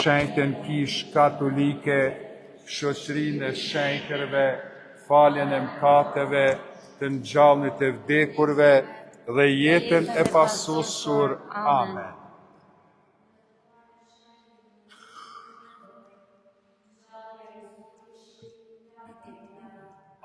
Shenjtën kish katolike, shoqërinë e shenjtërve, faljen e mëkateve, të ngjallënit e vdekurve dhe jetën e pasosur. Amen.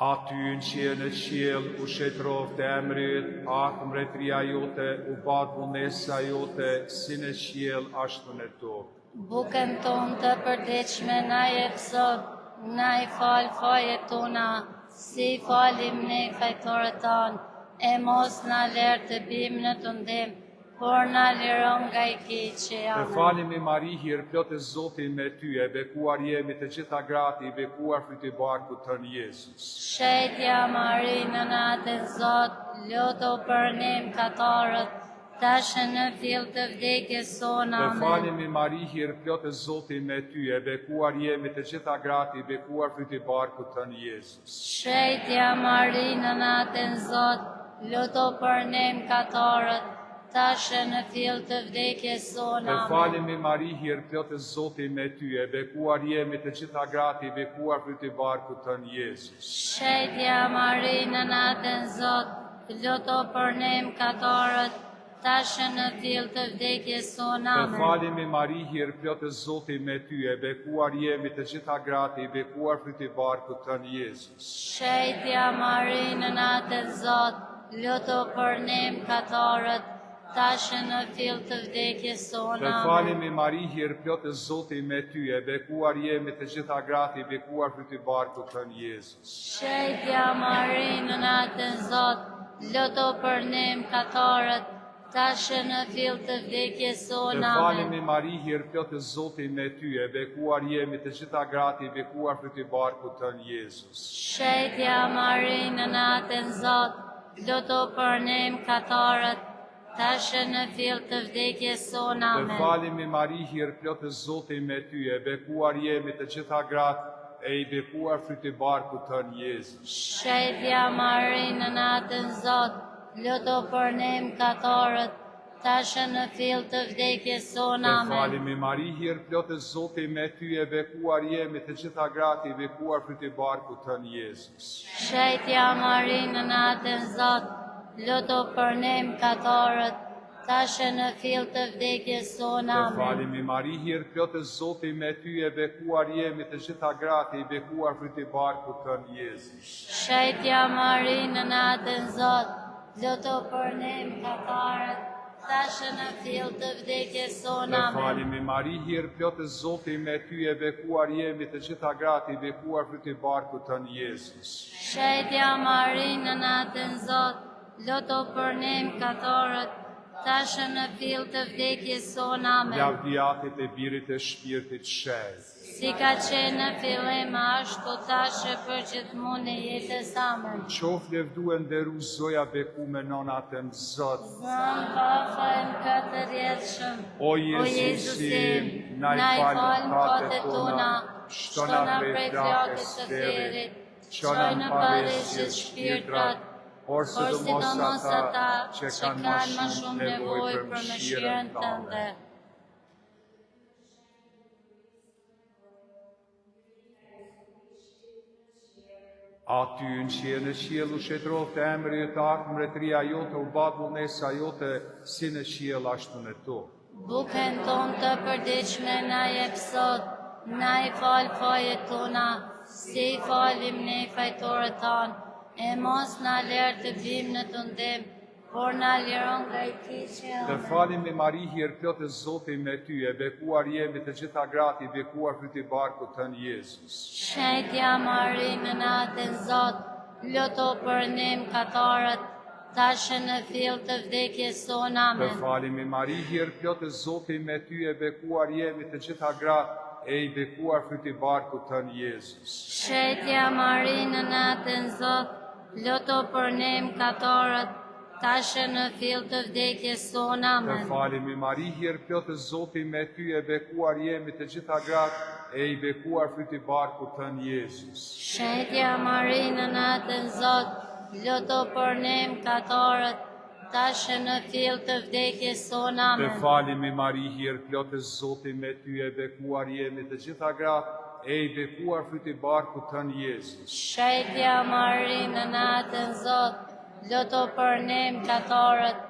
Aty në qiell u shetroft emri yt, ardh mbretëria jote, u bat vullnesa jote, si në qiell ashtu në tokë. Bukën tonë të përditshme na jep sot, na i fal fajet tona, si falim ne fajtorët tanë, e mos na lër të bimë në të ndim, por na liron nga i keqi. Amen. Të falemi Mari, hir plot e Zoti me ty, e bekuar jemi të gjitha gratë, i bekuar fryti i barkut tën Jezus. Shejtja Mari, nënatë e Zot, luto për ne mëkatarët, tash në fill të vdekjes sonë. Të falemi Mari, hir plot e Zoti me ty, e bekuar jemi të gjitha gratë, i bekuar fryti i barkut tën Jezus. Shejtja Mari, nënatë e Zot, luto për ne mëkatarët, tash në fill të vdekjes sonë. Të falemi Mari, hir plot e Zoti me ty, e bekuar jemi të gjitha gratë, i bekuar fryti i barkut tën Jezus. Shejtja Mari, nënatë e Zot, luto për ne mëkatarët, tash në fill të vdekjes sonë. Të falemi Mari, hir plot e Zoti me ty, e bekuar jemi të gjitha gratë, i bekuar fryti i barkut tën Jezus. Shejtja Mari, nënatë e Zot, luto për ne mëkatarët, tash në fill të vdekjes sonë. Të falemi Mari, hir plot e Zoti me ty, e bekuar jemi të gjitha gratë, i bekuar fryti i barkut tën Jezus. Shejtja Mari, nënatë e Zot, luto për ne mëkatarët, tash në fill të vdekjes sonë. Të falemi Mari, hir plot e Zoti me ty, e bekuar jemi të gjitha gratë, i bekuar fryti i barkut tën Jezus. Shejtja Mari, nënatë e Zot, luto për ne mëkatarët, tash në fill të vdekjes sonë. Të falemi Mari, hir plot e Zoti me ty, e bekuar jemi të gjitha gratë, e i bekuar fryti i barkut tën Jezus. Shejtja Mari, nënatë e Zot, luto për ne mëkatarët, tash në fill të vdekjes sonë. Të falemi Mari, hir plot e Zoti me ty, e bekuar jemi të gjitha gratë, i bekuar fryti i barkut tën Jezus. Shejtja Mari, nënatë e Zot, luto për ne mëkatarët, tash në fill të vdekjes sonë. Të falemi Mari, hir plot e Zoti me ty, e bekuar jemi të gjitha gratë, i bekuar fryti i barkut tën Jezus. Shejtja Mari, nënatë e Zot, luto për ne mëkatarët, tash në fill të vdekjes sonë. Të falemi Mari, hir plot e Zoti me ty, e bekuar jemi të gjitha gratë, i bekuar fryti i barkut tën Jezus. Shejtja Mari, nënatë e Zot, luto për ne mëkatarët, tash në fill të vdekjes sonë. Amen. Lavdiatit e Birit e Shpirtit Shenjtë, si ka qenë në fillim, ashtu tash e për gjithmonë e jetës. Amen. Qof levdue nderu zoja bekume nonat e Zot. Zën pafajnë këtë rjedhshëm, O Jezusim, na i falë mëkatet tona, shtona prej flakës së therrit, çoj në pareshje shpirtrat, por sidomos ata që kanë më shumë nevojë për mëshirën tënde. Aty në qiell u shetroft emri yt, ardh mbretëria jote, u bat vullnesa jote, si në qiell ashtu në tokë. Bukën tonë të përditshme na jep sot, na i fal fajet tona, si i falim ne fajtorët tanë, e mos na lër të bimë në të ndim, por na liron nga i keqi. Të falemi Mari, hir plot e Zoti me ty, e bekuar jemi të gjitha gratë, i bekuar fryti i barkut tën Jezus. Shejtja Mari, nënatë e Zot, luto për ne mëkatarët, tash në fill të vdekjes sonë. Amen. Të falemi Mari, hir plot e Zoti me ty, e bekuar jemi të gjitha gratë, e i bekuar fryti i barkut tën Jezus. Shejtja Mari, nënatë e Zot, luto për ne mëkatarët, tash në fill të vdekjes tonë. Të Amen. falemi Mari, hir plot Zoti me ty, e bekuar jemi të gjitha gratë, e i bekuar fryti barku tën Jezus. Shenjtja Mari në natën Zot, luto për ne mëkatarët, tash në fill të vdekjes tonë. Të Amen. falemi Mari, hir plot Zoti me ty, e bekuar jemi të gjitha gratë, e i bekuar fryti barku tën Jezus. Shenjtja Mari në natën Zot, luto për ne mëkatarët,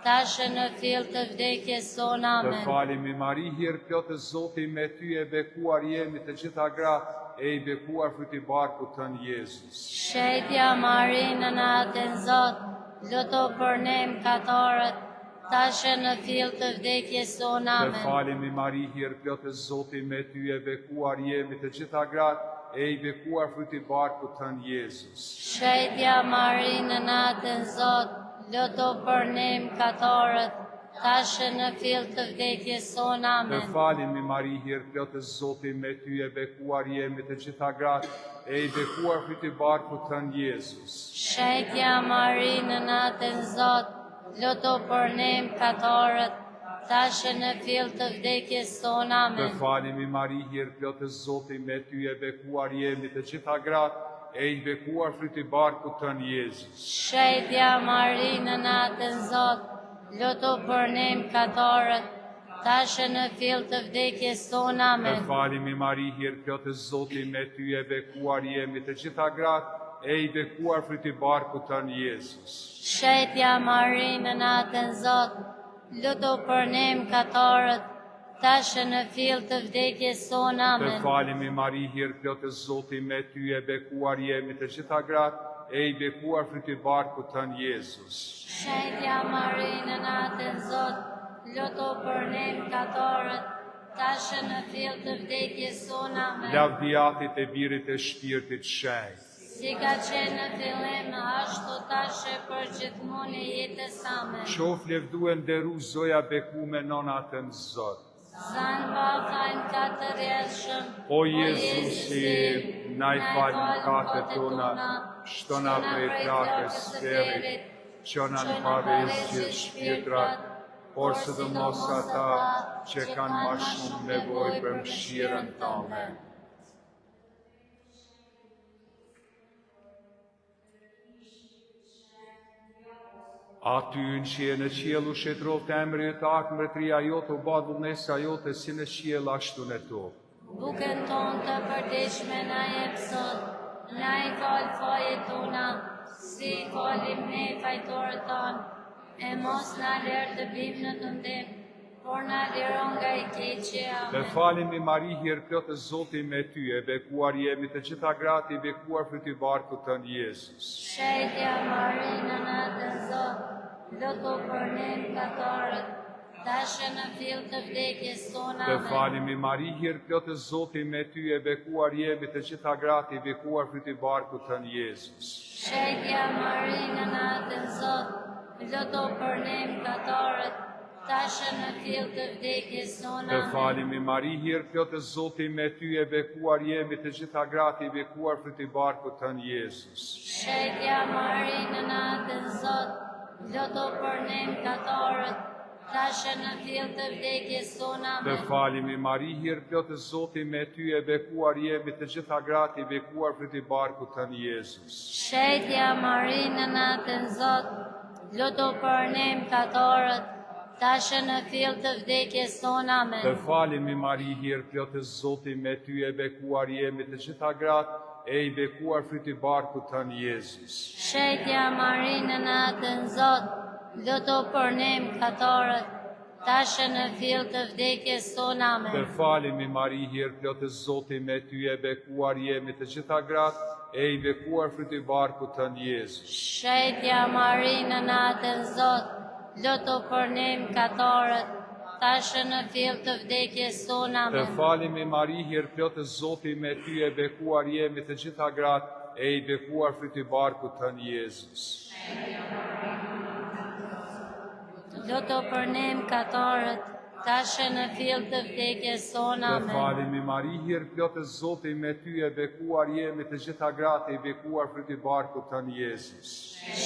tash në fill të vdekjes tonë. Të Amen. falemi Mari, hir plot Zoti me ty, e bekuar jemi të gjitha gratë, e i bekuar fryti barku tën Jezus. Shenjtja Mari në natën Zot, luto për ne mëkatarët, tash në fill të vdekjes tonë. Të Amen. falemi Mari, hir plot Zoti me ty, e bekuar jemi të gjitha gratë, e i bekuar fryti barku tën Jezus. Shenjtja Mari në natën Zot, luto për ne mëkatarët, tash në fill të vdekjes tonë. Të Amen. falemi Mari, hir plot Zoti me ty, e bekuar jemi të gjitha gratë, e i bekuar fryti barku tën Jezus. Shenjtja Mari në natën Zot, luto për ne mëkatarët, tash në fill të vdekjes tonë. Të Amen. falemi Mari, hir plot Zoti me ty, e bekuar jemi të gjitha gratë, e i bekuar fryti barku tën Jezus. Shenjtja Mari në natën Zot, luto për ne mëkatarët, tash në fill të vdekjes tonë. Të Amen. falemi Mari, hir plot Zoti me ty, e bekuar jemi të gjitha gratë, e i bekuar fryti barku tën Jezus. Shenjtja Mari në natën Zot, luto për ne mëkatarët, tash në fill të vdekjes tonë. Të Amen. falemi Mari, hir plot Zoti me ty, e bekuar jemi të gjitha gratë, e i bekuar fryti barku tën Jezus. Shenjtja Mari në natën Zot, luto për ne mëkatarët, tash në fill të vdekjes tonë. Amen. Lavdiatit e Birit e Shpirtit Shenjtë. Si ka qenë në fillim, ashtu tash e për gjithmonë e jetës same. Qof levdu e nderu zoja beku me nonatën Zot. Zanë bafajnë katër jeshëm, O Jezusi, na i falë mëkatet tona, shtona prej flakës sferit, qona në pavezgjit shpirtrat, por sidomos ata që kanë ma shumë nevojë për mëshirën tënde. Aty në që e në qielu shetrov të emri e të akë mbretëria jote, u ba dhullnesa jote si në qiel ashtu në tokë. Bukën tonë të përdeshme na jep sot, na i falë fajet tona, si falim ne fajtorët tonë, e mos na lërë të bim në të ndim, por na liron nga i keqe. Të Amen. falemi Mari, hir plot Zoti me ty, e bekuar jemi të gjitha gratë, i bekuar fryti barku tën Jezus. Shenjtja Mari në natën Zot, luto për ne mëkatarët, tash në fill të vdekjes tonë. Të Amen. falemi Mari, hir plot Zoti me ty, e bekuar jemi të gjitha gratë, i bekuar fryti barku tën Jezus. Shenjtja Mari në natën Zot, luto për ne mëkatarët, tash në fill të vdekjes tonë. Të Amen. falemi Mari, hir plot Zoti me ty, e bekuar jemi të gjitha gratë, i bekuar fryti barku tën Jezus. Shenjtja Mari në natën Zot, luto për ne mëkatarët, tash në fill të vdekjes tonë. Të Amen. falemi Mari, hir plot Zoti me ty, e bekuar jemi të gjitha gratë, i bekuar fryti barku tën Jezus. Shenjtja Mari në natën Zot, luto për ne mëkatarët, tash në fill të vdekjes tonë. Amen. Të falemi Mari, hir plot Zoti me ty, e bekuar jemi të gjitha gratë, e i bekuar fryti barku tën Jezus. Shenjtja Mari në natën Zot, luto për ne mëkatarët, tash në fill të vdekjes tonë. Të Amen. falemi Mari, hir plot Zoti me ty, e bekuar jemi të gjitha gratë, e i bekuar fryti barku tën Jezus. Shenjtja Mari në natën Zot, luto për ne mëkatarët, tash në fill të vdekjes tonë. Të Amen. falemi Mari, hir plot Zoti me ty, e bekuar jemi të gjitha gratë, e i bekuar fryti barku tën Jezus. Luto për ne mëkatarët, tash e në fill të vdekjes tonë. Dhe Amen. falemi Mari, hir plot e Zoti, me ty e bekuar jemi të gjitha gratë, i bekuar fruti i barkut tënë Jezus.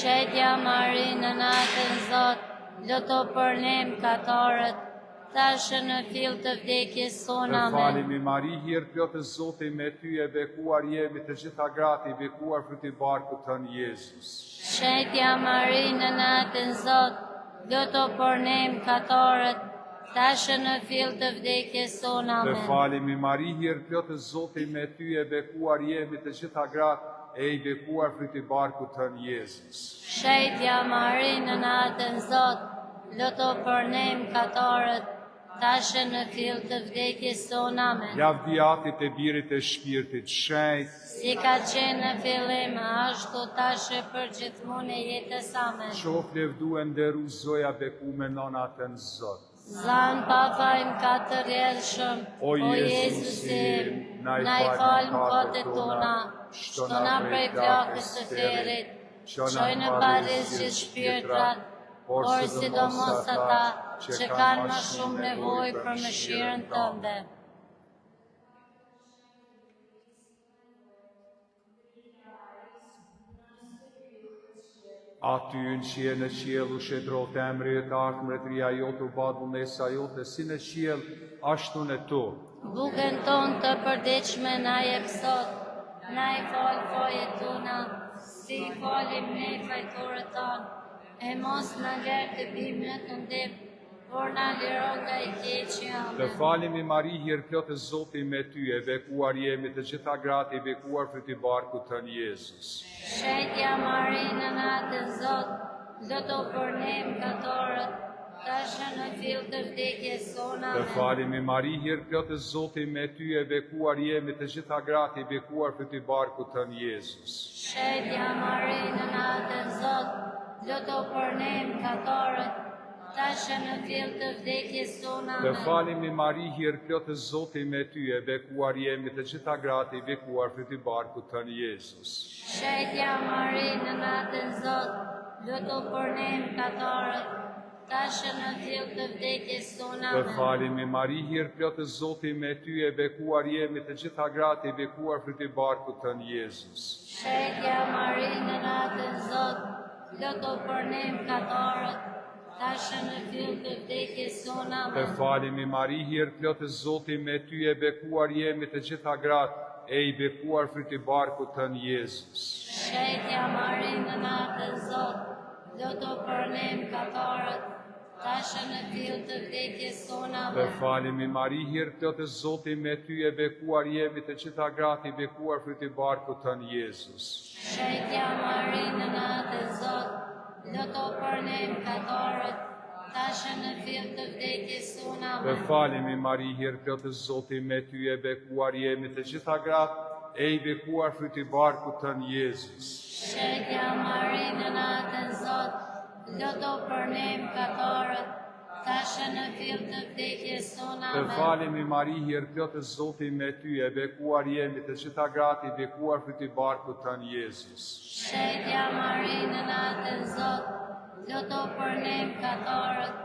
Shetja Mari, në natën Zot, luto për ne mëkatarët, tash e në fill të vdekjes tonë. Dhe Amen. falemi Mari, hir plot e Zoti, me ty e bekuar jemi të gjitha gratë, i bekuar fruti i barkut tënë Jezus. Shetja Mari, në natën Zot, luto për ne mëkatarët, tash e në fill të vdekjes tonë. Dhe Amen. falemi Mari, hir plot e Zoti, me ty e bekuar jemi të gjitha gratë, e i bekuar fruti i barkut tënë Jezus. Shetja Mari, në natën Zot, luto për ne mëkatarët, tash e në fill të vdekjes tonë. Amen. Lavdi Atit e Birit e Shpirtit Shenjtë, Si ka qenë në fillim, ashtu tash e për gjithmonë e jetës. Amen. qof levdu e nderu zoja bekume nona të në Zot. Zan pa fajmë ka të rjedhshëm, O Jezusi, na i falë mëkatet tona, shtona prej flakës të ferit, qoj në parizje shpirtrat, por sidomos ata që kanë më shumë nevojë për mëshirën tënde. Aty në qie në qielu shedrot emri e të artë mretria jotë u badu nesa jote, si në qiel, ashtu në tu. Bukën tonë të përdiqme na jep sot, na i falë fajet tona, si i falim ne fajtorët tonë, e mos në lërë të bimë në të ndipë, por na liron nga i keqi. Dhe Amen. falemi Mari, hir plot e Zoti me ty, e bekuar jemi të gjitha gratë, i bekuar fruti i barkut tënë Jezus. Shetja Mari, në natën Zot, luto për ne mëkatarët, tash e në fill të vdekjes tonë. Dhe Amen. falemi Mari, hir plot e Zoti me ty, e bekuar jemi të gjitha gratë, i bekuar fruti i barkut tënë Jezus. Shetja Mari, në natën Zot, luto për ne mëkatarët, tash e në fill të vdekjes tonë. Dhe Amen. falemi Mari, hir plot e Zoti me ty, e bekuar jemi të gjitha gratë, i bekuar fruti i barkut tënë Jezus. Shetja Mari, në natën Zot, luto për ne mëkatarët, tash e në fill të vdekjes tonë. Dhe Amen. falemi Mari, hir plot e Zoti me ty, e bekuar jemi të gjitha gratë, i bekuar fruti i barkut tënë Jezus. Shetja Mari, në natën Zot, luto për ne mëkatarët, tash e në fill të vdekjes tonë. Dhe Amen. falemi Mari, hir plot e Zoti me ty, e bekuar jemi të gjitha gratë, e i bekuar fruti i barkut tënë Jezus. Shetja Mari, në natën Zot, luto për ne mëkatarët, tash e në fill të vdekjes tonë. Dhe Amen. falemi Mari, hir plot e Zoti me ty, e bekuar jemi të gjitha gratë, i bekuar fruti i barkut tënë Jezus. Shetja Mari, në natën Zot, luto për ne mëkatarët, tash e në fill të vdekjes tonë. Dhe Amen. falemi Mari, hir plot e Zoti me ty, e bekuar jemi të gjitha gratë, e i bekuar fruti i barkut tënë Jezus. Shetja Mari, në natën Zot, luto për ne mëkatarët, tash e në fill të vdekjes tonë. Dhe Amen. falemi Mari, hir plot e Zoti me ty, e bekuar jemi të gjitha gratë, i bekuar fruti i barkut tënë Jezus. Shetja Mari, në natën Zot, luto për ne mëkatarët,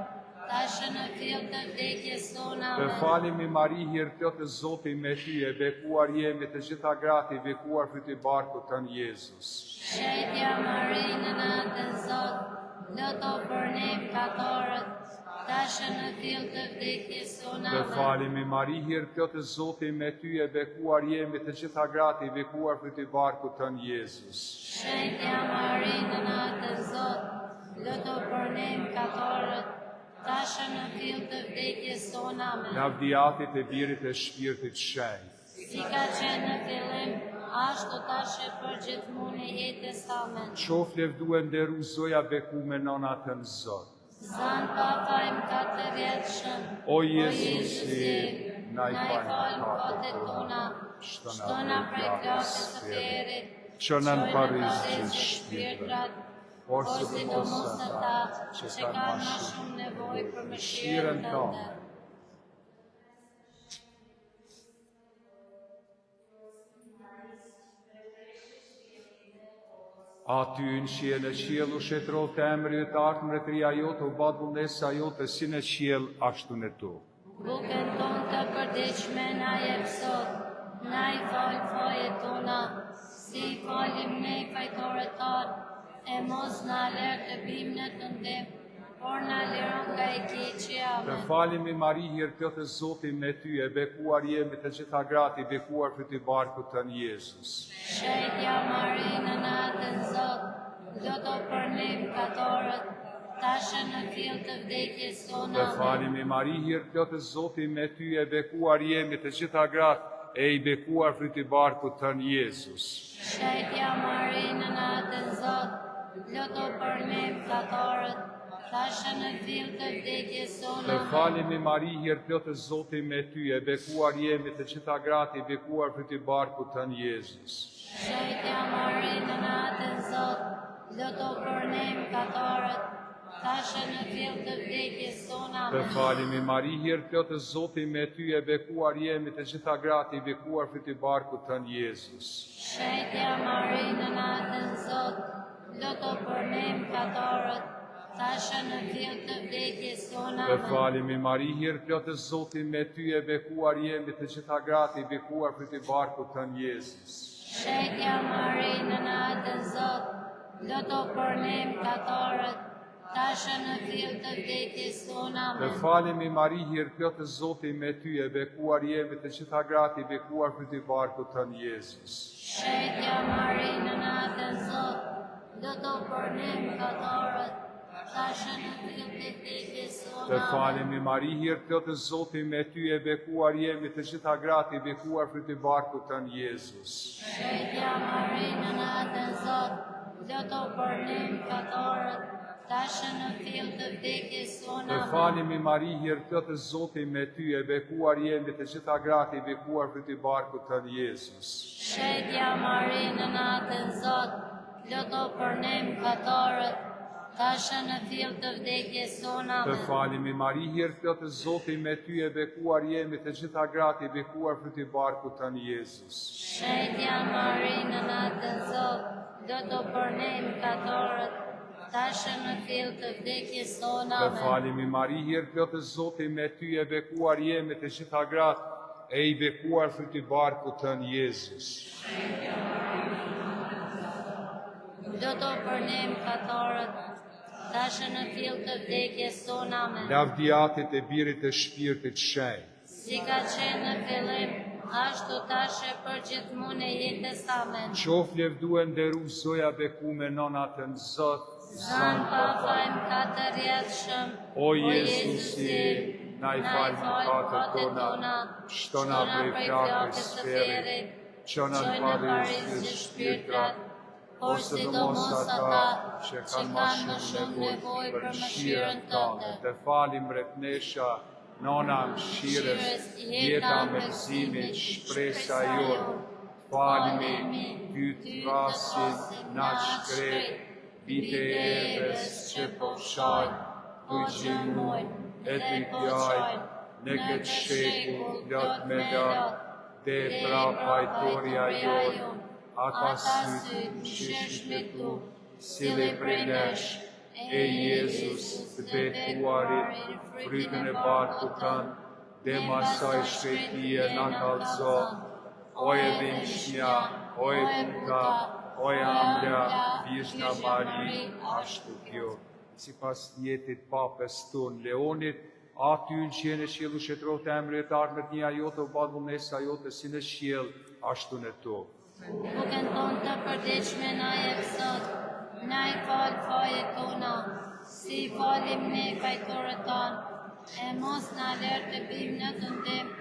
tash e në fill të vdekjes tonë. Dhe Amen. falemi Mari, hir plot e Zoti me ty, e bekuar jemi të gjitha gratë, i bekuar fruti i barkut tënë Jezus. Shetja Mari, në natën Zot, luto për ne mëkatarët, tash e në fill të vdekjes tonë. Dhe Amen. falemi Mari, hir plot e Zoti me ty, e bekuar jemi të gjitha gratë, i bekuar fruti i barkut tënë Jezus. Shetja Mari, në natën Zot, luto për ne mëkatarët, tash e në fill të vdekjes tonë. Amen. Lavdi Atit e Birit e Shpirtit Shenjtë. Si ka qenë në fillim, ashtu tash e për gjithmonë e jetës. Amen. Qof levdu e nderu zoja bekume nona të në Zot. Zan pa fajmë ka të rjedhshëm, O Jezusi, na i falë mëkatet mëkatet tona, shtona prej flakës së ferit, që në në parizje parizje shpirtrat, por sidomos ata që kanë më shumë nevojë për mëshirën tënde. Aty në qiell e qiellu shetro të emri të artë mbretëria jote, u bat vullnesa jote si në qiell ashtu në tokë. Bukën tonë të përditshme na jep sot, na i fal fajet tona, si i falim ne fajtorët tanë, e mos na lër të bimë në të ndim, por na liron nga i keqi. Të Amen. falemi Mari, hirpjotë e Zotin me ty, e bekuar jemi të gjitha gratë, i bekuar fryti barkut të në Jezus. Shëjtja Mari në natën Zot, loto për ne mëkatorët, tashë në fill të vdekjes tonë. Të Amen. falemi Mari, hirpjotë e Zotin me ty, e bekuar jemi të gjitha gratë, e i bekuar fryti barkut të në Jezus. Shëjtja Mari në natën Zot, loto për ne mëkatorët, tashë në fill të vdekjes tonë. Të Amen. falemi Mari, hirpjotë e Zotin me ty, e bekuar jemi të gjitha gratë, i bekuar fryti barkut të në Jezus. Shëjtja Mari në natën Zot, loto për ne mëkatorët, tashë në fill të vdekjes tonë. Të Amen. falemi Mari, hirpjotë e Zotin me ty, e bekuar jemi të gjitha gratë, i bekuar fryti barkut të në Jezus. Shëjtja Mari në natën Zot, loto për ne mëkatorët, tashë në fill të vdekjes tonë. Të Amen. falemi Mari, hirpjotë e Zotin me ty, e bekuar jemi të gjitha gratë, i bekuar fryti barkut të në Jezus. Shëjtja Mari në natën Zot, loto për ne mëkatorët, tashë në fill të vdekjes tonë. Të Amen. falemi Mari, hirpjotë e Zotin me ty, e bekuar jemi të gjitha gratë, i bekuar fryti barkut të në Jezus. Shëjtja Mari në natën Zot, loto për ne mëkatorët, tashë në fill të vdekjes tonë. Të Amen. falemi Mari, hirpjotë e Zotin me ty, e bekuar jemi të gjitha gratë, i bekuar fryti barkut të në Jezus. Shëjtja Mari në natën Zot, loto për ne mëkatorët, tashë në fill të vdekjes tonë. Të Amen. falemi Mari, hirpjotë e Zotin me ty, e bekuar jemi të gjitha gratë, i bekuar fryti barkut të në Jezus. Shëjtja Mari në natën Zot, loto për ne mëkatorët, tashë në fill të vdekjes tonë. Të Amen. falemi Mari, hirpjotë e Zotin me ty, e bekuar jemi të gjitha gratë, i bekuar fryti barkut të në Jezus. Shëjtja Mari në natën Zot, loto për ne mëkatorët, tashë në fill të vdekjes tonë. Të Amen. falemi Mari, hirpjotë e Zotin me ty, e bekuar jemi të gjitha gratë, e i bekuar fryti barkut të në Jezus. Loto për ne mëkatorët, tashë në fill të vdekjes tonë. Amen. Lavdiatit e Birit e Shpirtit Shenjtë, Si ka qenë në fillim, ashtu tashë për gjithmonë e jetës. Amen. qof levdue nderu zoja bekume nonat në Zot, Zan pa fajmë katër jetëshëm, O Jezusi, na i falë mëkatet tona, shtona prej flakës së ferit, qona në parisje shpirtrat, por sidomos ata që kanë më shumë nevojë për mëshirën tënde. Të falim mretnesha, nona mëshirës, jeta me gëzimit, shpresa jonë. Falemi ty të rasin na shkret, vite erës që po shajnë, të gjimojnë, e të pjajnë, në këtë shekull plot me lot, dhe pra pajtoria jonë, ata sytë shishme tu, sile prej nesh, e Jezus të bekuarit, frytën e barku tënë, dhe masaj shkretie në kalzo, o e vimshmja, o e kuta, o e ambra, vishna Mari, ashtu kjo. Si pas jetit papës tonë Leonit, aty në qenë e qiellu shetror të emrit armët një ajote o badë vullnesa jote si në qiell, ashtu në tokë. Bukën tonë të përditshme na jep sot, na i falë fajet tona, si i falim ne fajtorët tanë, e mos na lër të bimë në të ndim,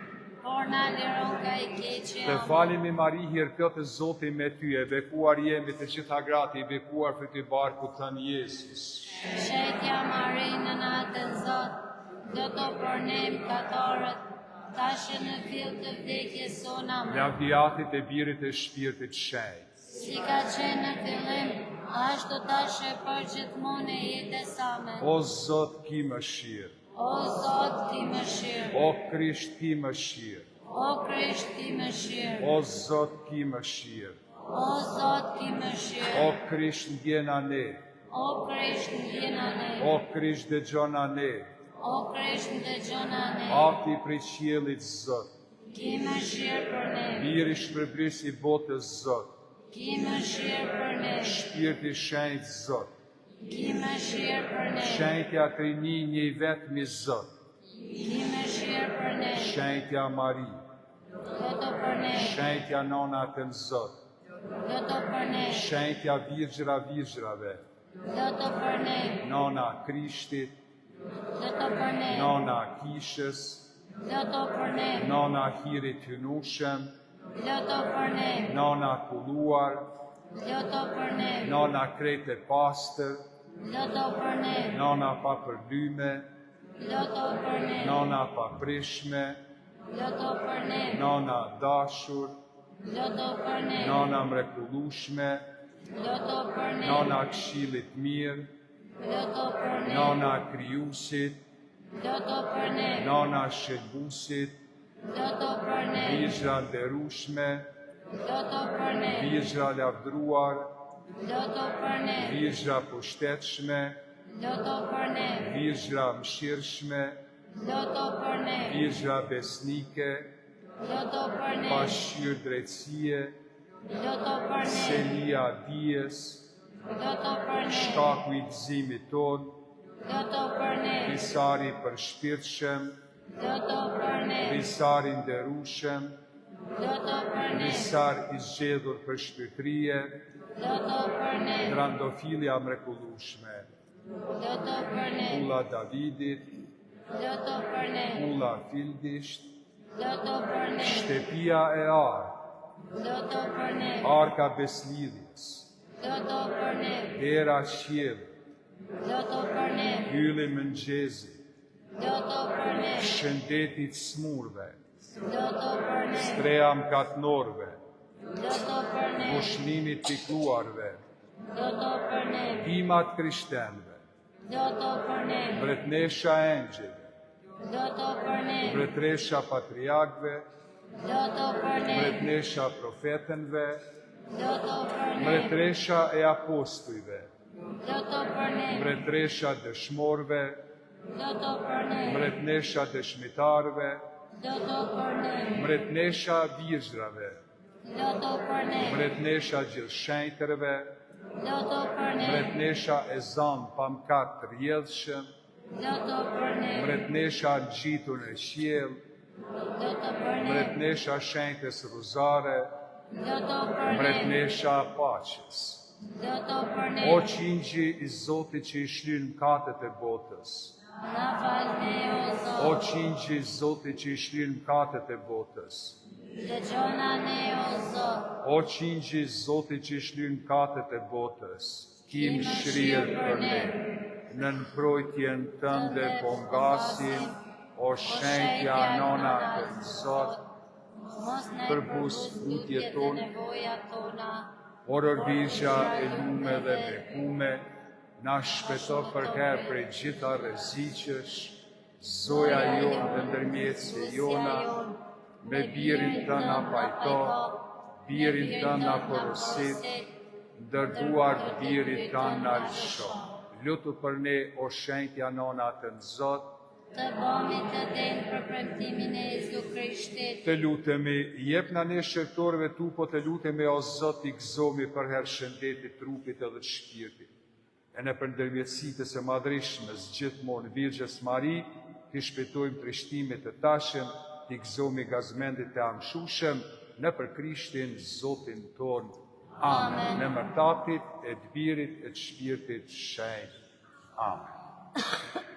por na liron nga i keqi. Të falemi Mari, hirpjotë e Zotin me ty, e bekuar jemi të gjitha gratë, i bekuar fryti barkut të në Jezus. Shëjtja Mari në natën Zot, loto për ne mëkatorët, tashë në fill të vdekjes tonë. Amen. Lavdiatit e Birit e Shpirtit Shenjtë, Si ka qenë në fillim, ashtu tashë për gjithmonë e jetës. Amen. o Zot ki mëshirë, O Zot, ti mëshirë. o Krisht ki mëshirë, O Krisht, ti mëshirë. o Zot ki mëshirë, O O Zot, ki mëshirë. O Krisht, ndjena ne. O Krisht, ndjena ne. O Krisht, dëgjona ne. O Krisht, ndëgjona ne. Ati prej qiellit, Zot. Ki mëshirë për ne. Biri shpërblis i botës, Zot. Ki mëshirë për ne. Shpirti shenjtë, Zot. Ki mëshirë për ne. Shenjtja Trini një vetmi, Zot. Ki mëshirë për ne. Shenjtja Mari. Loto për ne. Shenjtja nonatën, Zot. Loto për ne. Shenjtja virgjrave. Loto për ne. Nona Krishtit. Loto për ne. Nona Kishës. Loto për ne. Nona Hirit Hynushëm. Loto për ne. Nona Kulluar. Loto për ne. Nona Krete Pastër. Loto për ne. Nona Papërlyme. Loto për ne. Nona Paprishme. Loto për ne. Nona Dashur. Loto për ne. Nona Mrekullueshme. Loto për ne. Nona Këshillit Mirë. Loto për ne. Nona Krijuesit. Loto për ne. Nona Shëlbusit. Loto për ne. Vizhra nderueshme. Loto për ne. Vizhra lavdruar. Loto për ne. Vizhra pushtetshme. Loto për ne. Vizhra mëshirshme. Loto për ne. Vizhra besnike. Loto për ne. Pasqyrë drejtësie. Loto për ne. Selia dijes. Loto për ne. Shkaku i gëzimit ton. Loto për ne. Visari për shpirtshëm. Loto për ne. Visari nderueshëm. Loto për ne. Visar i zgjedhur për shpirtërie. Loto për ne. Drandofilja mrekullueshme. Loto për ne. Kulla Davidit. Loto për ne. Kulla Fildisht. Loto për ne. Shtëpia e Ar. Loto për ne. Arka Beslidhjes. Loto për ne. Dera Qiellit. Loto për ne. Hylli mëngjesi. Loto për ne. Shëndeti i smurve. Loto për ne. Streha mkatnorve. Loto për ne. Pushnimi të pikluarve. Loto për ne. Timat krishterëve. Loto për ne. Mbretnesha e engjëve. Loto për ne. Mbretresha patriarkëve. Loto për ne. Mbretnesha profetënve. Loto për ne. Mbretresha e apostujve. Loto për ne. Mbretresha dëshmorve. Loto për ne. Mbretnesha dëshmitarve. Loto për ne. Mbretnesha vizhrave. Loto për ne. Mbretnesha gjithshenjtërve. Loto për ne. Mbretnesha e zanë pamkat të rjedhshëm. Loto për ne. Mbretnesha ngjitur në qiell. Loto për ne. Mbretnesha shenjtës ruzare. Loto për ne. Mbretnesha paqes. Loto për ne. O qingji i Zotit që i shlyn mkatet e botës. Na fal ne, o Zot. O qingji i Zotit që i shlyn mkatet e botës. Dëgjona ne, o Zot. O qingji i Zotit që i shlyn mkatet e botës. Kim shrirë për ne. Në mbrojtjen tënde po ngasim, o shenjtja nona të Zot, Mos ne përbus lutjet dhe tonë, nevojat tona. o rërbizja e lume dhe bekume, na shpëto për herë prej gjitha rreziqesh, zoja jonë dhe ndërmjetëse jona, me birin të na pajto, birin të na porosit, ndërduar birin të na lësho. Lutu për ne, o shenjtja nona të Zot, Të bëmi të denë për premtimin e Jezu Krishtit. të lutemi, jepna ne shërtorëve tu, po të lutemi, o Zot, i gëzomi për herë shëndetit trupit edhe të shpirtit. E në për ndërmjetësitë së madhrishmës gjithmonë Virgjës Mari, të shpëtojmë trishtimet të tashëm, të gëzomi gazmendit të amshushëm, në për Krishtin Zotin ton. Amen. Në emër të Tatit, e të Birit, e të Shpirtit shenjtë. Amen.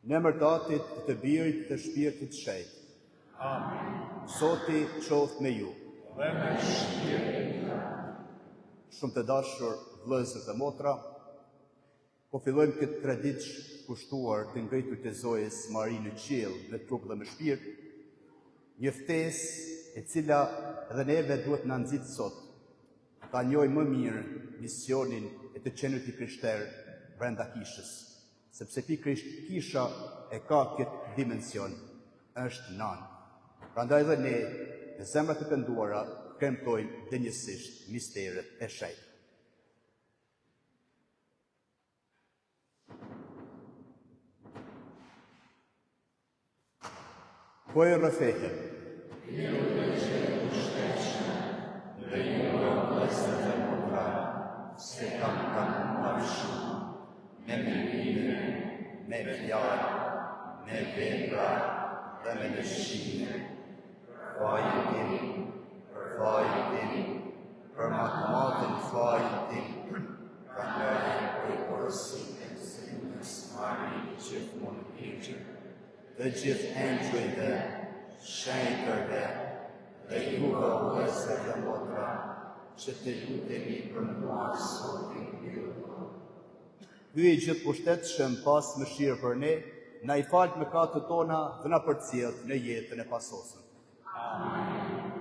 Në emër të Atit, të Birit dhe Shpirtit Shenjtë. Amen. Zoti qoftë me ju. Dhe me shpirtin. Shumë të dashur vëllezër dhe motra, po fillojmë këtë traditë kushtuar të ngritur të Zojës Mari në qiell me trup dhe me shpirt, një ftesë e cila edhe neve duhet na nxit sot, ta njohim më mirë misionin e të qenit i krishterë brenda kishës, sepse pikërisht kisha e ka këtë dimension, është nanë. Prandaj edhe ne, në zemrat e penduara, kremtojmë denjësisht misteret e shenjtë. Po e rrëfehem. Dhe ju vëllezër dhe motra, se kam marrë me mirë, me fjalë, me vepra dhe me dëshire. Fajin tim, për matematin fajin tim, prandaj për porosinë e Zotës Mari gjithmonë pirë, dhe gjithë engjëjve, shenjtërve, dhe juve vëllezër dhe motra, që të luteni për mua Zotin ju. Hyj i gjithë pushtetshëm pas mëshirë për ne, na i falë mëkatet tona dhe na përcjell në jetën e pasosur. Amen.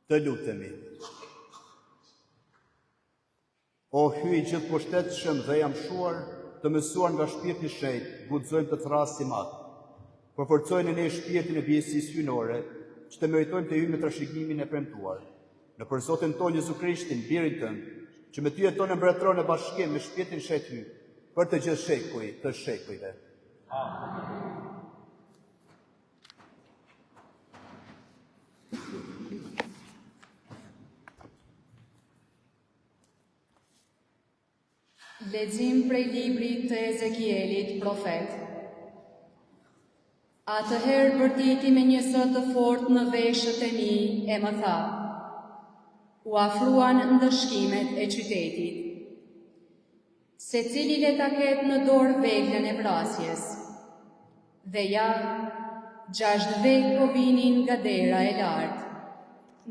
Të lutemi. O hyj gjithë pushtetshëm dhe jam shuar të mësuar nga Shpirti i Shenjtë, guxojmë të thrasim atë. Përforcojnë në ne shpirtin e bjesisë hyjnore, që të meritojmë të hyjmë në trashëgimin e premtuar. Në për Zotin tonë Jezu Krishtin, birin tënd, që me ty jeton në mbretëron në bashkim me Shpirtin e Shenjtë hyj, për të gjithë shekuj të shekujve. Amen. Lexim prej librit të Ezekielit, profet. Atëherë bërtiti me një zë të fortë në veshët e mi e më tha: u afruan ndëshkimet e qytetit. Secili le ta ketë në dorë veglën e vrasjes. Dhe ja, 6 vegë po vinin nga dera e lartë,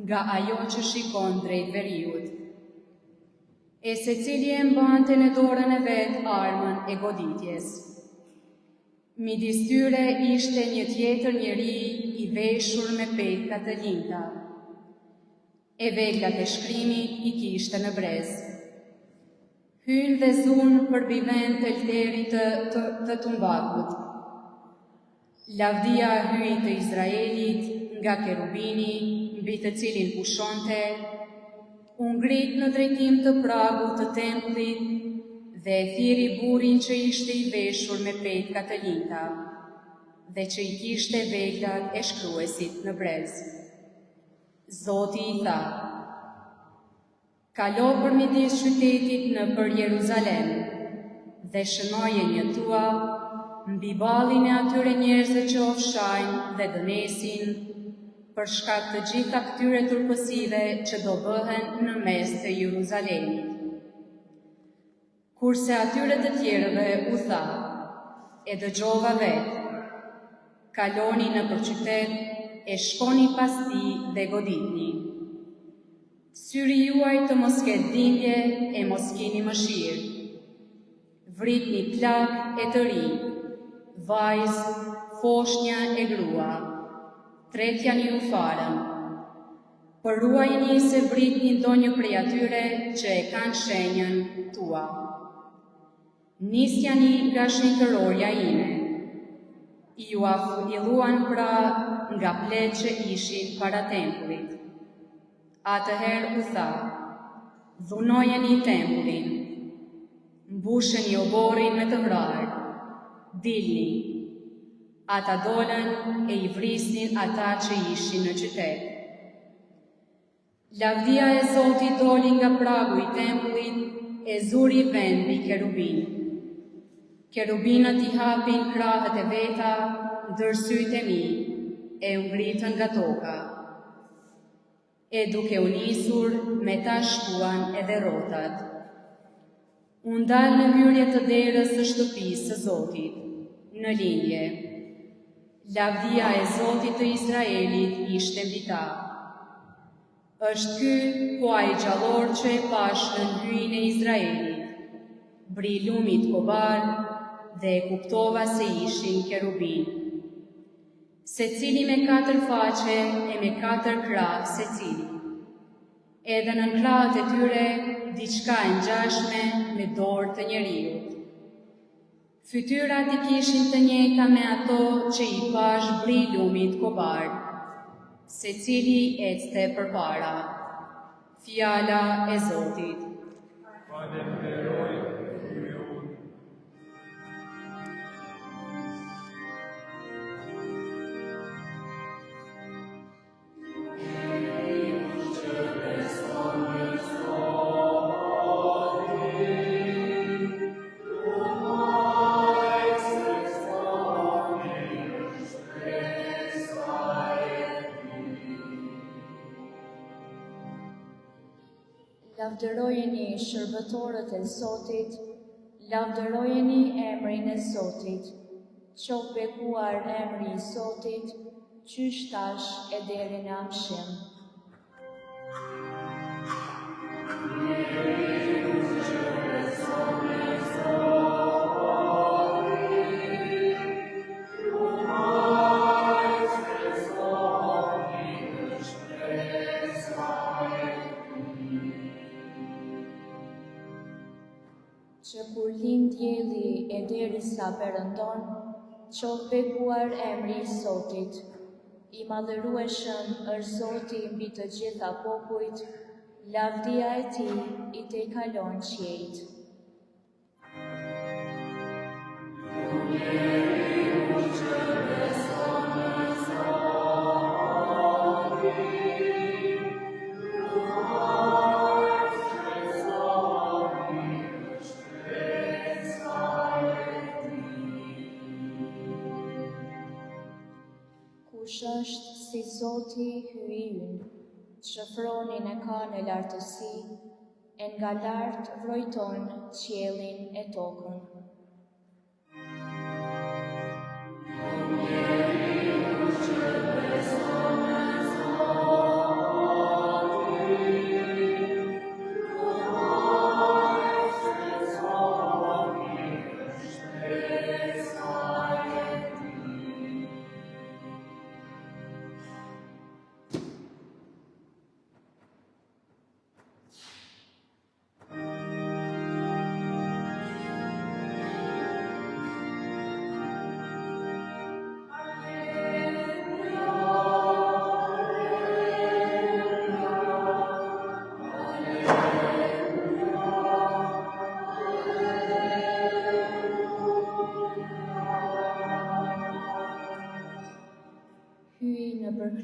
nga ajo që shikon drejt veriut. E secili e mbante në dorën e vetë armën e goditjes. Midis tyre ishte një tjetër njeri i veshur me petka të linda. E veglat e shkrimit i kishte në brez. Hyn dhe zun për biven të lterit të tumbakut. Lavdia hyj të Izraelit nga kerubini, mbi të cilin pushonte, u ngrit në drejtim të pragut të templit dhe e thiri burin që ishte i veshur me petka të linda dhe që i kishte veglat e shkruesit në brez. Zoti i tha: kalo përmidis qytetit në për Jeruzalem dhe shënoje një tua mbi ballin e atyre njerëzve që ofshajnë dhe dënesin, për shkak të gjitha këtyre turpësive që do bëhen në mes të Jeruzalemit. Kurse atyre të tjerëve u tha: e dëgjova vetë, kaloni në për qytet, e shkoni pas tij dhe goditni. Syri juaj të mos ketë dhimbje e mos keni mëshirë. Vritni plak e të ri, vajzë, foshnja e grua, tretja një farën. Përruajini se vritni ndonjë prej atyre që e kanë shenjën tua. Nisjani nga shenjtërorja ime. Ju afilluan pra nga pleqë që ishin para tempullit. Atëherë u tha, dhunojeni tempullin, mbusheni oborin me të vrarë, dilni. Ata dolën e I vrisnin ata që ishin në qytet. Lavdia e Zotit doli nga pragu I tempullit e zuri vend mbi kerubin. Kerubinët I hapin krahët e veta, ndër sytë e mi, e u ngritën nga toka. E duke u nisur, me ta shkuan edhe rrotat. U ndal në hyrje të derës së shtëpisë së Zotit, në lindje. Lavdia e Zotit të Izraelit ishte mbi ta. Është ky kuaj gjallor që e pash në hyrjen e Izraelit, bri lumit kobar, dhe e kuptova se ishin kerubin. Secili me 4 faqe e me 4 krah secili. Edhe në krahët e tyre diçka e ngjashme me dorë të njeriut. Fytyrat I kishin të njëjta me ato që I pash bri lumit kobar. Secili ecte përpara. Fjala e Zotit. Lavdërojeni shërbëtorët e Zotit, lavdërojeni emrin e Zotit, qof bekuar emri I Zotit, qysh tash e deri në amshim. Që kur lind dielli e derisa perëndon, qof bekuar emri I Zotit. I madhërueshëm është Zoti mbi të gjitha popujt, lavdia e Tij I tejkalon qiejt. Kush është si Zoti hyj ynë, shëfronin e ka në lartësi, e nga lartë vrojton qiellin e tokën.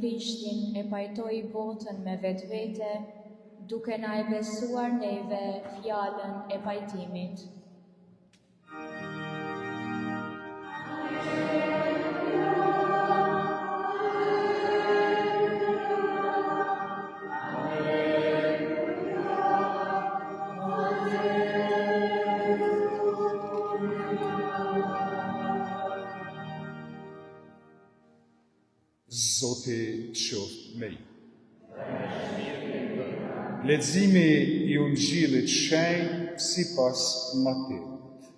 Krishtin e pajtoi botën me vetvete, duke na e besuar neve fjalën e pajtimit. Zoti qoftë me ju. Leximi I Ungjillit shenjtë sipas Mateut.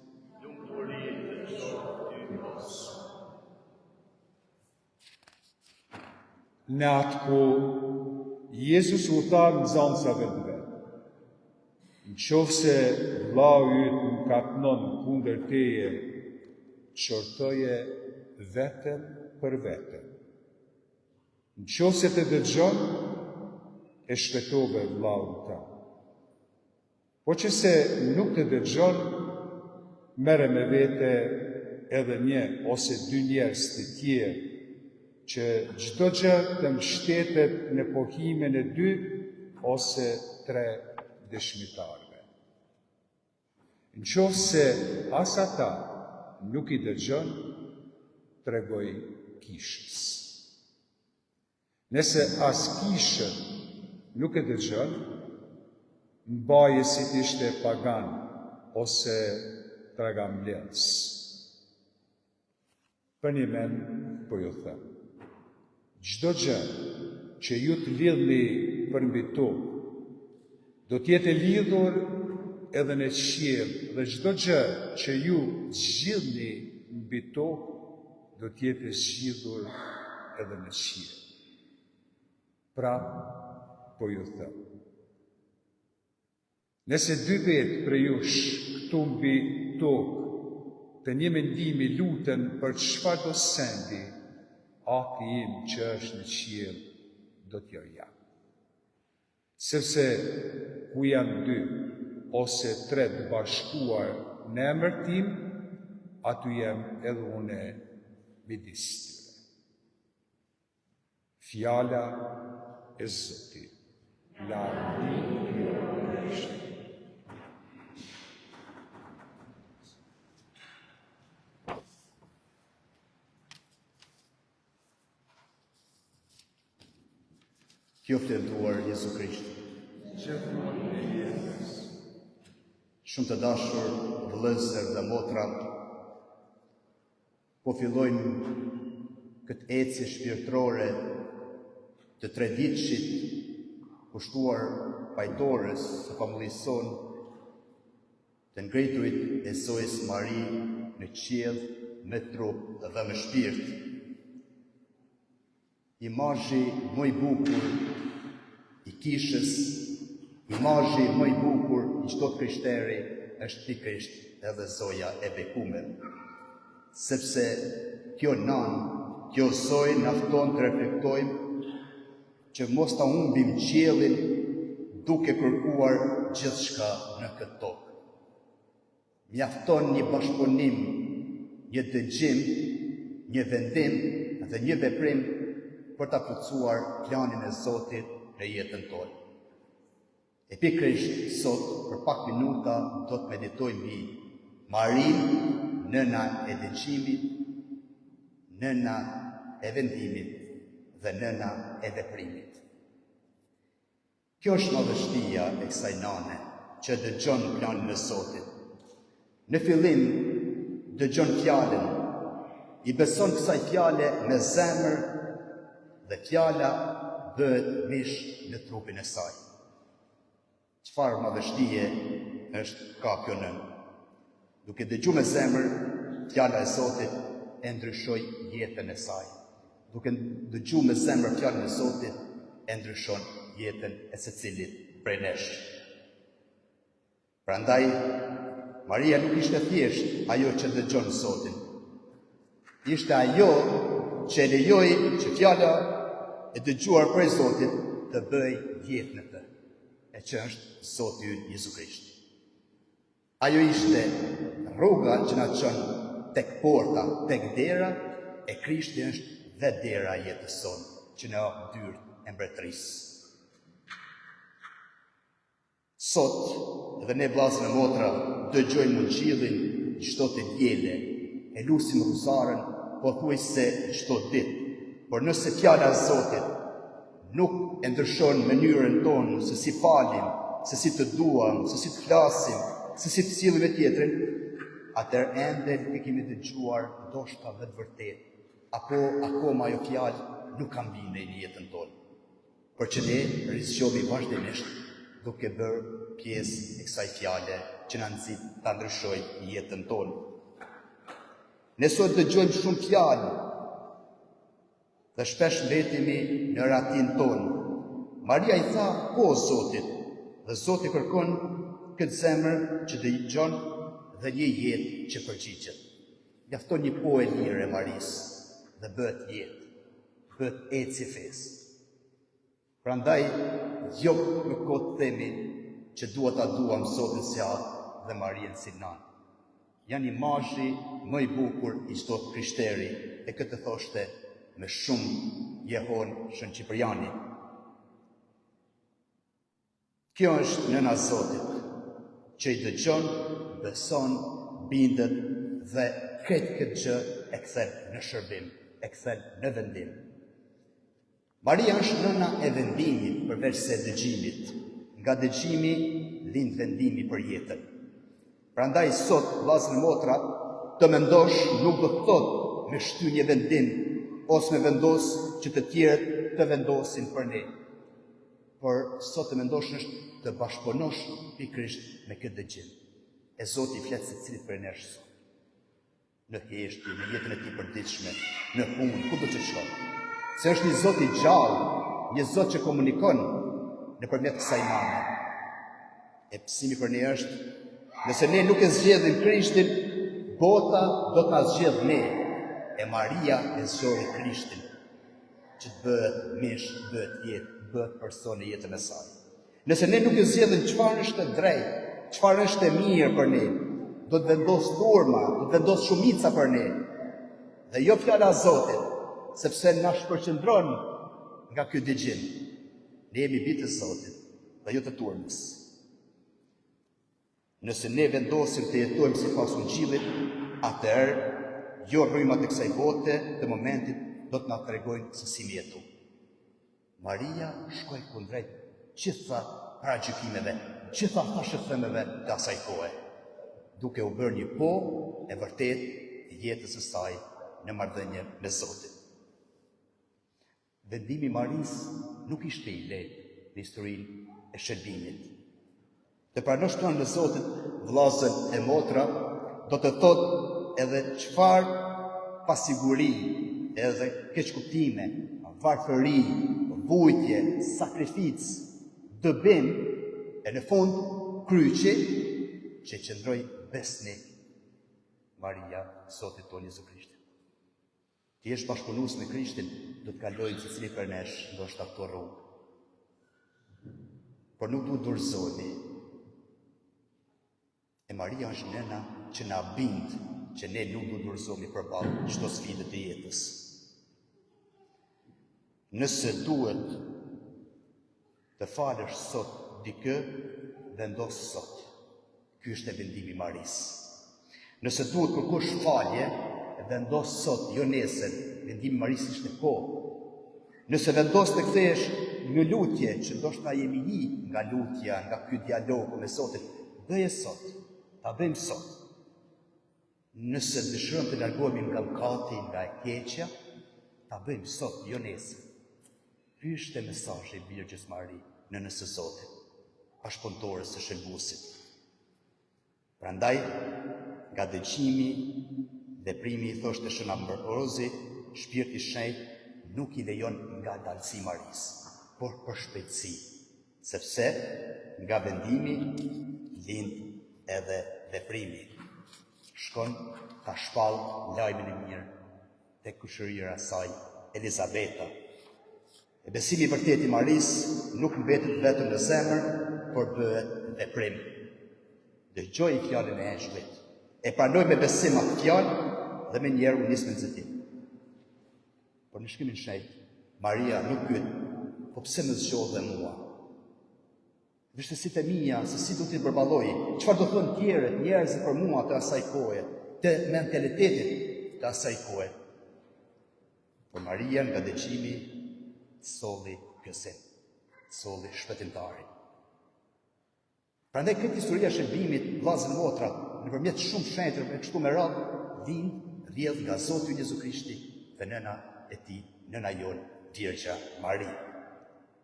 Në atë kohë, Jezus u tha nxënësave të vet: "Nëse vllau yt më katënon kundër teje, qortoje veten për veten. Nëse të dëgjon, e shpëtove vllaun tënd. Po që se nuk të dëgjon, merre me vete edhe një ose dy njerëz të tjerë, që çdo gjë të mbështetet në pohimin e 2 ose 3 dëshmitarëve. Nëse as ata nuk i dëgjon, tregoj kishës. Nëse as kishën nuk e dëgjon, mbaje si t'ishte pagan ose tragambljes. Për një mend, po ju them, çdo gjë që ju të lidhni për mbi tokë, do t'jetë e lidhur edhe në qiell, dhe çdo gjë që ju zgjidhni mbi tokë, do t'jetë e zgjidhur edhe në qiell. Pra, po ju them, nëse 2 vetë prej jush këtu mbi tokë të një mendimi luten për çfarë do sendi, Ati im që është në qiell do t'jo jap. Sepse ku janë 2 ose 3 të bashkuar në emër tim, aty jam edhe unë midis tyre. Fjala e Zotit. Qoftë e nduar Jezu Krisht. Shumë të dashur vëllezër dhe motra, po fillojnë këtë ecje shpirtërore të 3 ditëshit kushtuar pajtores së familjes sonë, të ngreturit e Zojës Mari në qiell me trup dhe me shpirt. Imazhi më i bukur i kishës, imazhi më i bukur i çdo krishteri është pikërisht edhe Zoja e bekuar. Sepse kjo nan, kjo Zojë na fton të reflektojmë që mos ta humbim qiellin duke kërkuar gjithçka në këtë tokë. Mjafton një bashkëpunim, një dëgjim, një vendim dhe një veprim për ta plotësuar planin e Zotit në jetën tonë. E pikërisht sot, për pak minuta, do të meditojmë mbi Marinë, nëna e dëgjimit, nëna e vendimit dhe nëna e veprimit. Kjo është madhështia e kësaj nane që dëgjon planin e Zotit. Në fillim dëgjon fjalën, i beson kësaj fjale me zemër dhe fjala bëhet mish në trupin e saj. Çfarë madhështie është ka kjo nën? Duke dëgjuar me zemër, fjala e Zotit e ndryshoi jetën e saj. Duke dëgjuar me zemër fjalën e Zotit, e ndryshon jetën e secilit prej nesh. Prandaj, Maria nuk ishte thjesht ajo që dëgjon Zotin. Ishte ajo që lejoi që fjala e dëgjuar prej Zotit të bëj jetë në të, e që është Zoti ynë Jezu Krisht. Ajo ishte rruga që na çon tek porta, tek dera, e Krishti është dhe dera e jetës sonë, që na hap dyert e mbretërisë. Sot, dhe ne vllazë e motra, dëgjojmë Ungjillin çdo të diele, e lusim ruzaren pothuajse çdo ditë. Por nëse fjala e Zotit nuk e ndryshon mënyrën tonë se si falim, se si të duam, se si të flasim, se si të sillim me tjetrin, atëherë ende nuk e kemi dëgjuar ndoshta dhe të vërtet, apo akoma ajo fjalë nuk ka mbinë në jetën tonë. Por që ne rizgjohemi vazhdimisht duke bërë pjesë e kësaj fjale që na nxit ta ndryshojë jetën tonë. Ne sot dëgjojmë shumë fjalë dhe shpesh mbetemi në ratin tonë, Maria i tha, po Zotit, dhe Zoti kërkon këtë zemër që dëgjon dhe një jetë që përgjigjet. Mjafton një po e lirë e Marisë dhe bëhet jetë, bëhet eci fesë. Prandaj, jo në kohë themi që duhet ta duam Zotin si atë dhe Marien si nanë. Janë imazhi më i bukur i çdo krishteri, e këtë thoshte me shumë jehon Shën Cipriani. Kjo është nëna Zotit, që i dëgjon, beson, bindet dhe këtë gjë e kthen në shërbim, e kthen në vendim. Maria është nëna e vendimit përveç se dëgjimit. Nga dëgjimi lind vendimi për jetën. Prandaj sot, vllazër e motra, të mendosh nuk do të thotë me shty një vendim ose me vendos që të tjerët të vendosin për ne. Por sot të mendosh është të bashkëpunosh pikërisht me këtë dëgjim. E Zoti flet secilit për nesh sot. Në heshtje, në jetën e tij përditshme, në punë, ku do të shkojë. Se është një Zot i gjallë, një Zot që komunikon nëpërmjet kësaj mame. E psimi për ne është, nëse ne nuk e zgjedhim Krishtin, bota do ta zgjedh ne. E Maria e zgjodhi Krishtin, që të bëhet mish, bëhet jetë, bëhet person në jetën e saj. Nëse ne nuk e zgjedhim çfarë është e drejtë, çfarë është e mirë për ne, do të vendos turma, do të vendos shumica për ne. Dhe jo fjala e Zotit, sepse na shpërqendron nga ky dëgjim. Ne jemi bitë të Zotit, dhe jo të turmës. Nëse ne vendosim të jetojmë sipas Ungjillit, atëherë jo rrymat e kësaj bote të momentit do të na tregojnë se si jetu. Maria shkoi kundrejt gjitha paragjykimeve, gjitha thashëthemeve të asaj kohe, duke u bërë një po e vërtet të jetës së saj në marrëdhënie me Zotin. Vendimi i Marisë nuk ishte i lehtë në historinë e shërbimit. Të pranosh planin e Zotit, vllazën e motra, do të thotë edhe çfarë pasiguri, edhe keqkuptime, varfëri, vujtje, sakrificë, dëbim e në fund kryqi që qëndroi besnik Maria, Zotit tonë Jezu Krishtit. Ti jesh bashkëpunues me Krishtin, do të kalojë secili për nesh ndoshta këto rrugë. Por nuk duhet dorëzohemi. E Maria është nëna që na bind që ne nuk duhet dorëzohemi përballë çdo sfide të jetës. Nëse duhet të falësh sot dikë, vendos sot. Ky është e vendimi i Marisë. Nëse duhet kërkosh falje, vendos sot, jo nesër. Vendimi i Marisë ishte kohë. Nëse vendos të kthehesh në lutje, që ndoshta jemi hi nga lutja, nga ky dialogu me Zotin, bëje sot. Ta bëjmë sot. Nëse dëshirojmë të largohemi nga mëkati, nga e keqja, ta bëjmë sot, jo nesër. Ky është mesazhi i Virgjës Mari, nënës së Zotit, bashkëpunëtores së shëmbuesit. Prandaj, nga dëgjimi, veprimi i thoshte Shën Ambrozi, Shpirti i Shenjtë nuk i lejon nga dalësi Marisë, por për shpejtësi, sepse nga vendimi lind edhe veprimi. Shkon ta shpall lajmin e mirë tek kushërira e saj, Elizabeta. E besimi i vërtet i Marisë nuk mbetet vetëm në zemër, por bëhet veprim. Dëgjoj fjalën e engjëllit, e pranoj me besim atë fjalë dhe me njerë u nis me nxittim. Por në Shkrimin e Shenjtë, Maria nuk pyet, po pse më zgjodhe mua? Vështësitë e mia, se si do t'i përballoj, çfarë do thonë tjerët, njerëzit për mua të asaj kohe, të mentalitetit të asaj kohe. Por Maria nga dëgjimi solli pjesën, solli shpëtimtarin. Prandaj këtë historia e shërbimit, vllazën e motra, nëpërmjet shumë shenjtërve kështu me radhë, vjedh nga Zoti Jezu Krishti dhe nëna e tij, nëna jon, Virgja Mari.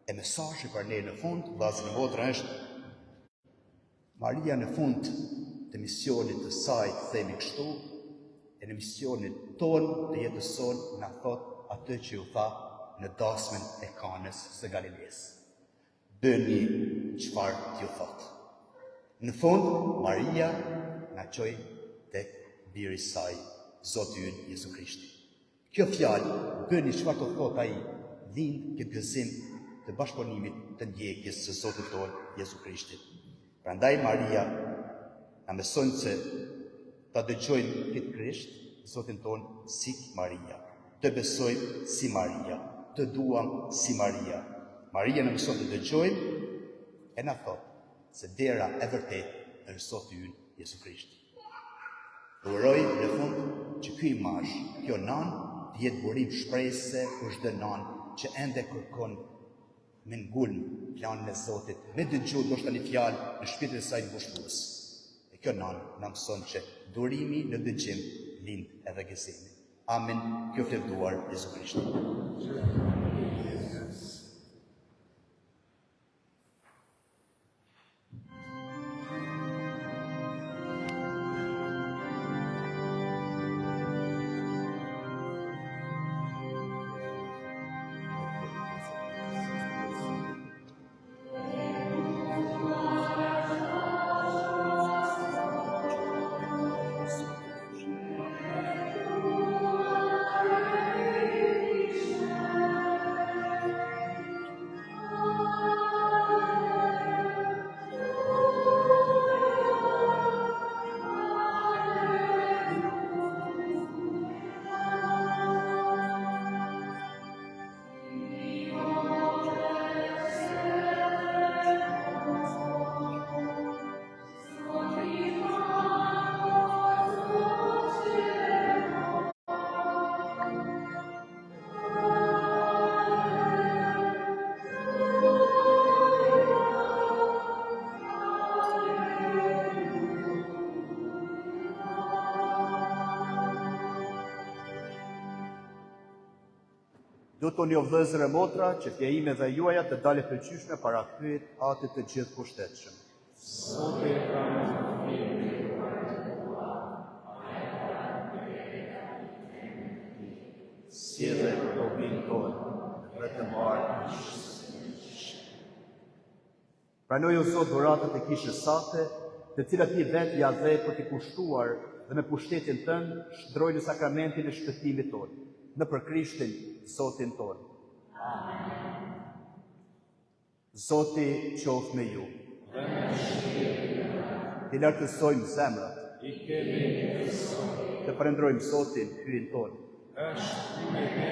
E mesazhi për ne në fund, vllazën e motra, është Maria në fund të misionit të saj, të themi kështu, e në misionit ton të jetës sonë na thot atë që u tha në dasmën e Kanës së Galilesë. bëni çfarë t'ju thot. Në fund, Maria na çoi tek biri i saj, Zoti ynë Jezu Krishti. Kjo fjalë, bëni çfarë të thot ai, lind këtë gëzim të bashkëpunimit të ndjekjes së Zotit tonë Jezu Krishtit. Prandaj Maria na mëson se ta dëgjojmë këtë Krisht, Zotin tonë si Maria, të besojmë si Maria, të duam si Maria. Maria në mëson të dëgjojmë e na thot se dera e vërtet është Zoti ynë Jezu Krishti. Uroj në fund që ky imazh, kjo nan, të jetë burim shpresë për çdo nan që ende kërkon me ngulm planin e Zotit, me dëgju ndoshta një fjalë në shpirtin e saj ngushtues. E kjo nan na mëson që durimi në dëgjim lind edhe gëzimi. Amen. Kjo fletduar Jezu Krishti. Do të një vëllezër e motra që fjejime dhe juaja të dalë të qyshme para kryet atit të gjithë pushtetshëm. Zote pranë të fëmijëve Sjellë dobin tonë dhe të marrë. Pranoj o Zot dhuratët e kishës sate, të cilat ti vetë ja dhe për t'i kushtuar dhe me pushtetin tënd shndroj në sakramentin e shpëtimit tonë, në për Krishtin, Zotin tonë. Amen. Zoti qoftë me ju. Dhe me shpirtin T'i lartësojmë zemrat. I kemi besoj. Të përëndrojmë Zotin hyrin tonë. Është me ne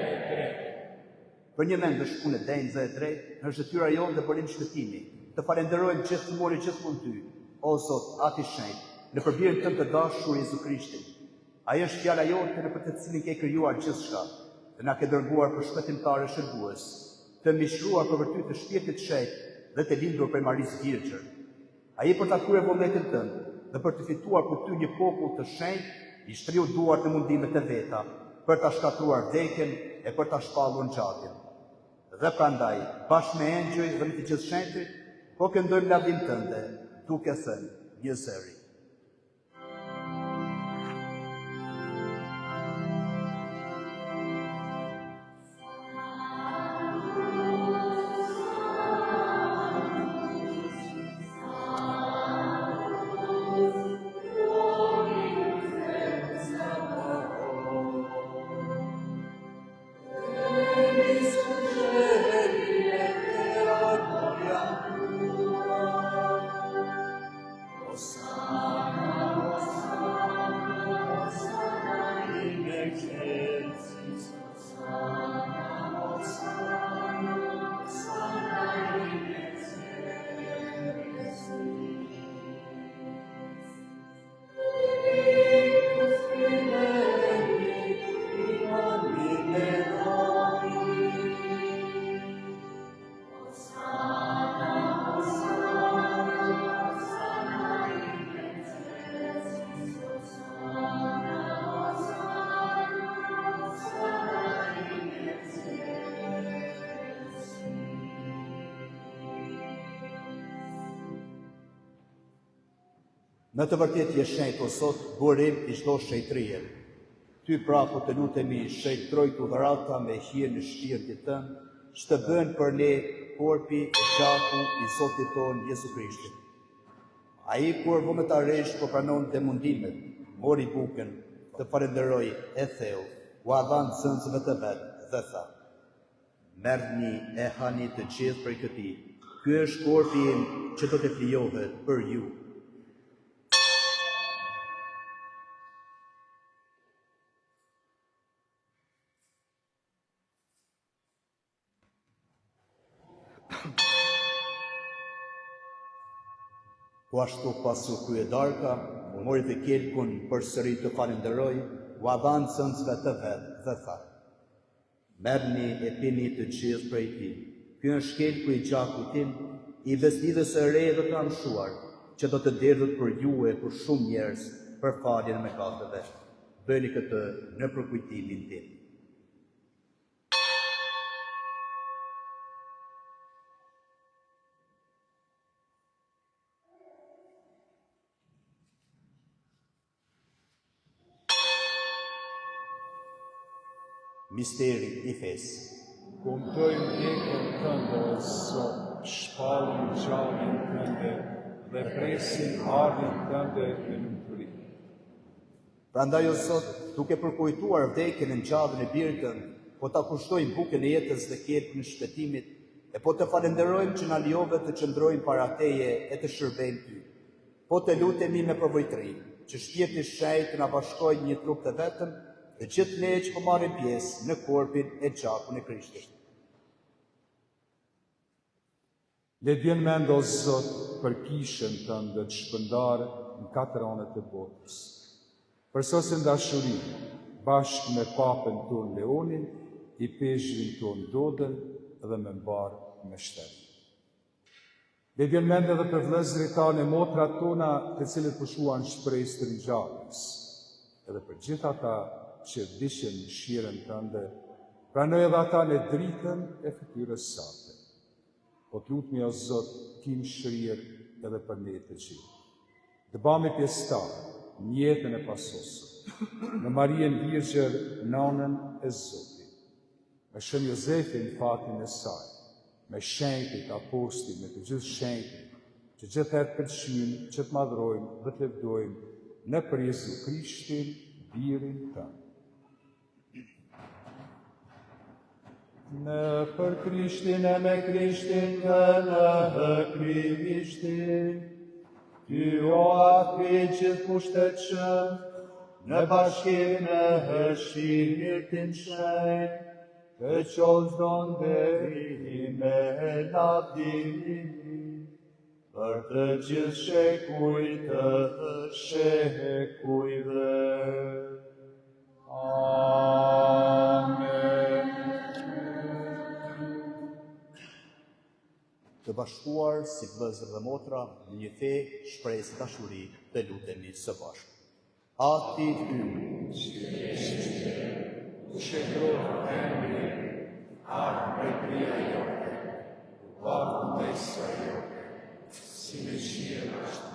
e drejtë. Për një mend është punë e denjë dhe e drejtë, është detyra jonë dhe bërim shpëtimi, të falenderojmë gjithmonë gjithmonë ty, o Zot, ati shenjtë, në përbirin tënd të dashur Jezu Krishtin. Ai është fjala jote në për të cilin ke krijuar gjithçka, dhe na ke dërguar për shpëtimtar e shërbues, të mishruar për vërtet të shpirtit shenjtë dhe të lindur prej Marisë Virgjër. Ai për ta kryer vullnetin tënd dhe për të fituar për ty një popull të shenjtë, i shtriu duart në mundimet e veta, për ta shkatruar vdekjen e për ta shpallur ngjarjen. Dhe prandaj, bashkë me engjëj dhe me të gjithë shenjtë, po këndojmë lavdin tënde, duke thënë, një zëri. Në të vërtet je shenjtë o Zot, burim i çdo shejtërie. Ty pra po të lutemi shejtroj të dhurata me hije në shpirtin tënd, që të bën për ne korpi e gjaku i Zotit tonë Jezu Krishtit. Ai kur vullnetarisht po pranon të mundimet, mori bukën, të falenderoi e theu, u adhan zënësve të vetë dhe tha: merrni e hani të gjithë prej këtij. Ky është korpi im që do të flijohet për ju. Po ashtu pasur krye darka, mori dhe kelkun përsëri të falenderoi, u adhan zënësve të vetë dhe tha: merrni e pini të gjithë prej tij. Ky është kelku i gjakut tim, i besnidhës së re dhe të amshuar, që do të derdhet për ju e për shumë njerëz për faljen e mëkateve. Bëni këtë në përkujtimin tim. Misteri i fesë. Kumtojmë vdekjen tënde, o Zot, shpallim gjalljen tënde dhe presim ardhin tënde në lumturi. Prandaj o Zot, duke përkujtuar vdekjen e ngjalljen e birit tënd, po ta kushtojmë bukën e jetës dhe kelkun e shpëtimit, e po të falenderojmë që na lejove të qëndrojmë para Teje e të shërbejmë Ty. Po të lutemi me përvojtëri, që Shpirti i Shenjtë të na bashkojë një trup të vetëm, dhe gjithë ne që po marrim pjesë në korpin e gjakun e Krishtit. Le t'vjen mend o Zot për kishën tënde të shpërndarë në 4 anët e botës. Përsosë dashuri, bashkë me papën tonë Leonin, i peshqin tonë Dodën dhe me mbarë me shtetë. Le t'vjen mend edhe për vëllezërit tanë e motrat tona, të cilët pushuan shpresë të ringjalljes, edhe për gjithë ata që vdishin mëshirën tënde, pranoj edhe ata në dritën e fytyrës sate. Po të lutemi o Zot, kim shrirë edhe për ne të gjithë. Të bëmi pjesëtarë në jetën e pasosur, në Marien Virgjër, nanën e Zotit, me Shën Jozefin fatin e saj, me shenjtit, apostit, me të gjithë shenjtit, që gjithëherë pëlqyjnë që të madhrojmë dhe të lëvdojmë në për Jezu Krishtin, birin tënë. Në për Krishtin e me Krishtin dhe në Krishtin, Ty o atë gjithë pushtetshëm, në bashkim në Shpirtin Shenjtë, të qolzdon deri me lavdimi, për të gjithë shekujt të shekujve. Amen. Të bashkuar si vëllezër dhe motra në një fe, shpresë, dashuri, të lutemi së bashku. Ati ynë, Shekrohet emri, ardhë me prija jote, vakë me sa jote, si me shirë është,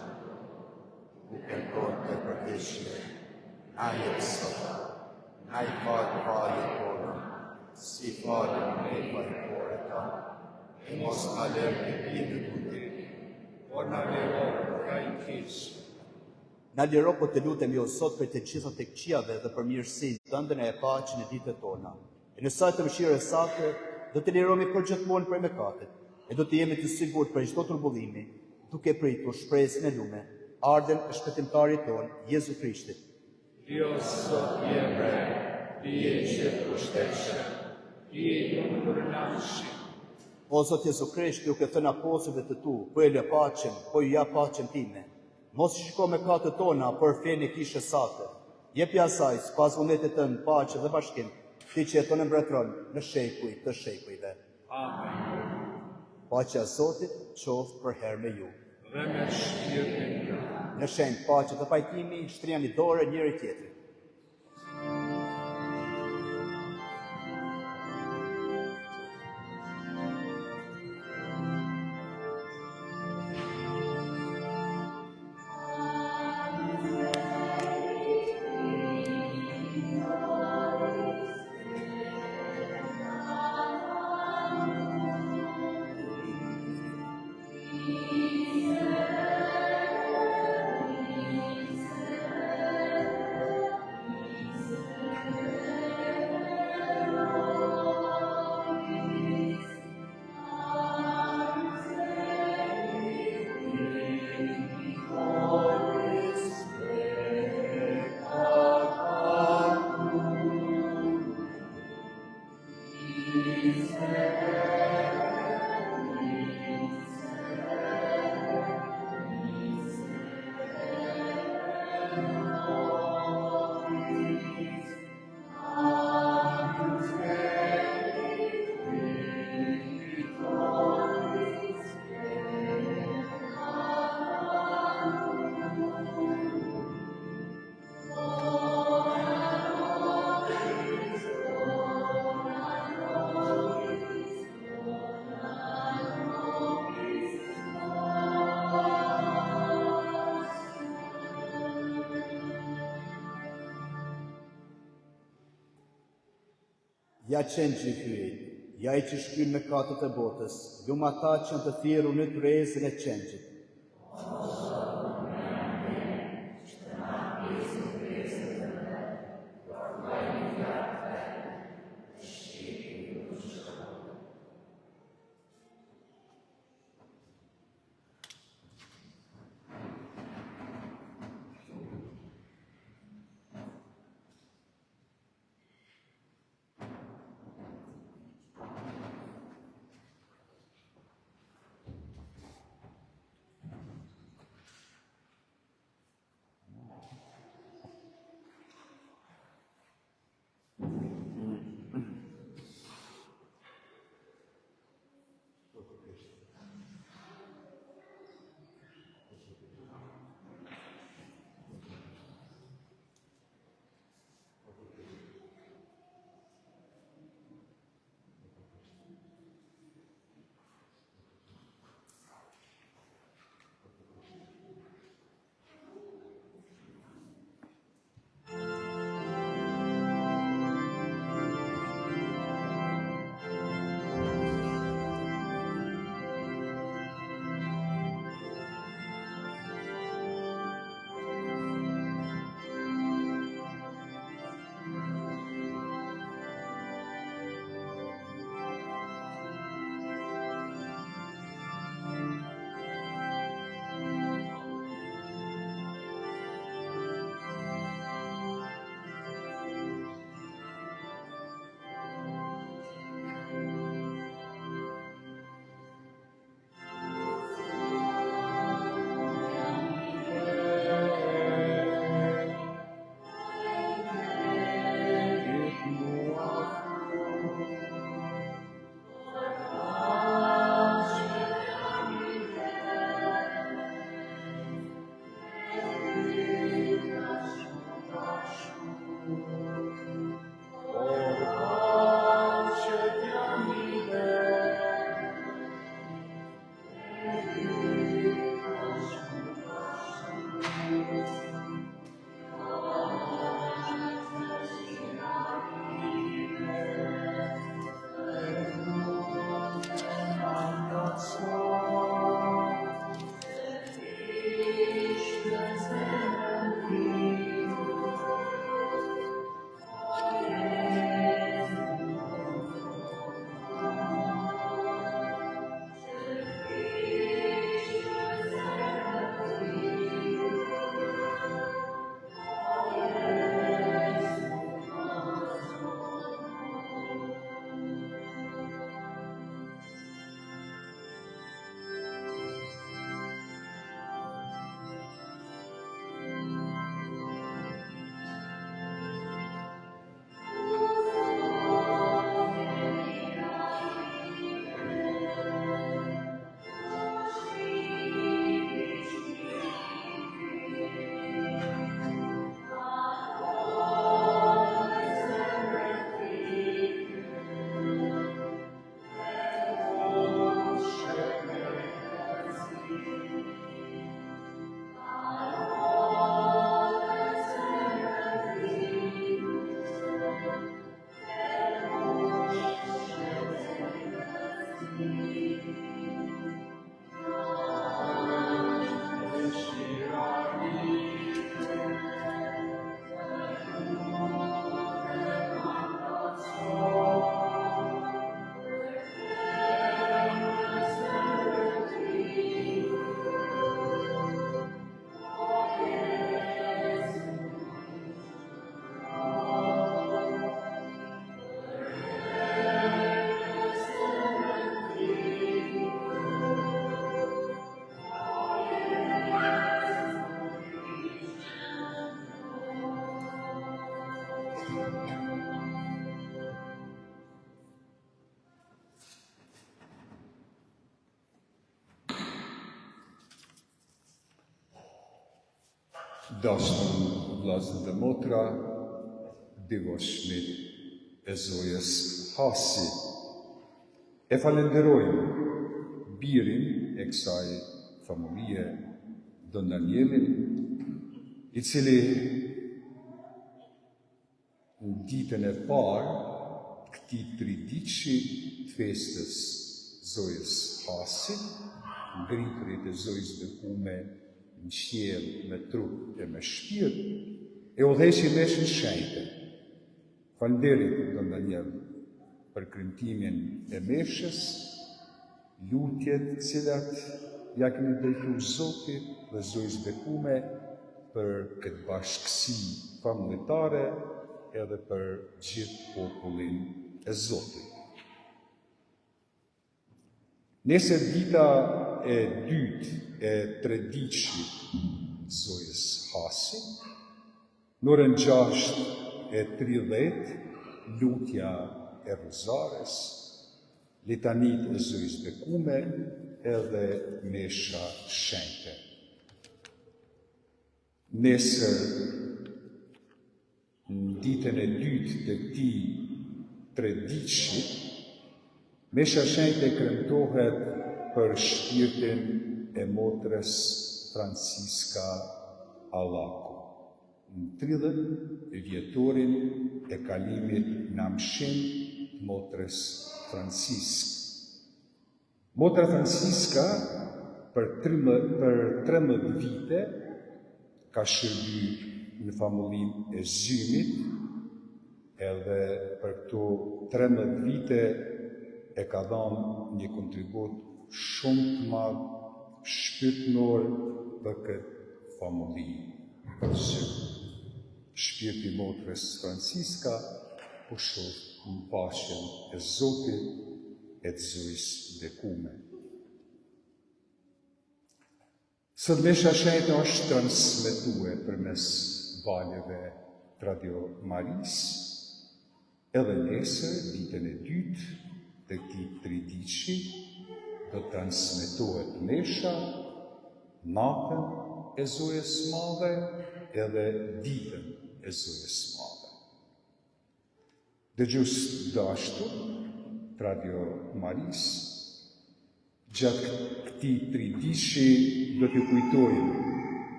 u kërkon të përdeshme, na jetë sot, na i falë falje tonë, si falë me falëpore ta, e mos na lërë të bindë të ndiri, por na lero nga i kishë. na liro po të lutemi o Zot për të gjitha të këqijave dhe për mirësinë tënde e paqen e ditët tona. E në sa të mëshirës sate, do të lirohemi përgjithmonë prej mëkatit, e do të jemi të sigurt për çdo turbullimi, duke pritur shpresën e lume, ardhen e shpëtimtarit ton, Jezu Krishtit. Ti o Zot je bre, ti je gjithë pushtetshëm, ti je lumturinashëm. O Zot Jezu Krisht, duke thënë apostujve të tu, po e lë paqen, po ju ja paqen time. Mos shiko mëkatet tona, por fenë e kishës sate. Jepi asaj, sipas vullnetit tënd, paqe dhe bashkim, ti që jeton e mbretëron në shekuj të shekujve. Amen. Paqja e Zotit qoftë për herë me ju. Dhe me shpirtin tënd. Në shenjë paqe të pajtimi, shtriani dorë njëri tjetrit. Ja qenë gjyhyrit, ja I që shkyn me katët e botës, lumë ata që në të thirru në kryesën e qenjit. Dashur vllazër dhe motra, devotshmit e zojës Hasi, e falenderojmë birin e kësaj familje, Don Danielin, i cili në ditën e parë këtij triditshi të festës zojës Hasi, ngritërit e zojës bekume në qiell me trup e me shpirt, e udhëheqi meshën shenjtë. Falënderit Don Daniel për kremtimin e meshës, lutjet cilat ja kemi drejtuar Zotit dhe zojës bekume për këtë bashkësi familjetare edhe për gjithë popullin e Zotit. Nesër dita e dytë e treditshit zojës Hasi, në orën 6:30, lutja e Rozares, litanit e zojës bekume edhe mesha shenjtë. Nesër, në ditën e dytë të këtij treditshi, mesha shenjtë kremtohet për shpirtin e motrës Franciska Allaku, në 30 vjetorin e kalimit në amshim të motrës Francisk. Motra Franciska për 13 vite ka shërby në familjen e Zymit, edhe për këto 13 vite e ka dhënë një kontribut shumë të madh shpirtënor për këtë familje për Zym. Shpirti motrës Franciska u shoh në paqen e Zotit e të zojës bekume. Sot mesha shenjtë është transmetue përmes valjeve të Radio Maris, edhe nesër, ditën e dytë të këtij triditshi, do transmetohet mesha natën e zojës madhe edhe ditën e zojës madhe. Dëgjues dashur, Radio Maris, gjatë këtij triditshi do t'ju kujtojmë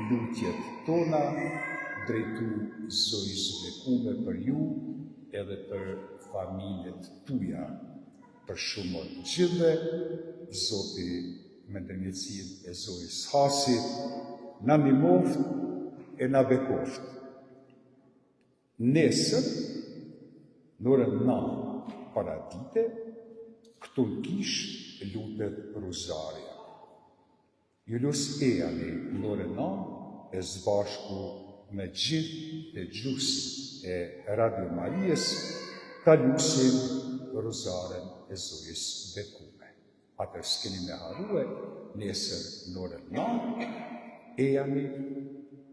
lutjet tona drejtu zojës bekume për ju edhe për familjet tuaja. Për shumë të gjithëve, Zoti me ndërmjetësinë e zojës Hasi na ndihmoft e na bekoft. Nesër, në orën 9 paradite, këtu në Kish lutet Rozaria. Ju lus ejani në orën 9 e zbashku me gjithë të gjusit e Radio Marijes ta lusin Rozaren e zojës bekume. Atër s'keni me harue, nesër në orën 9, ejani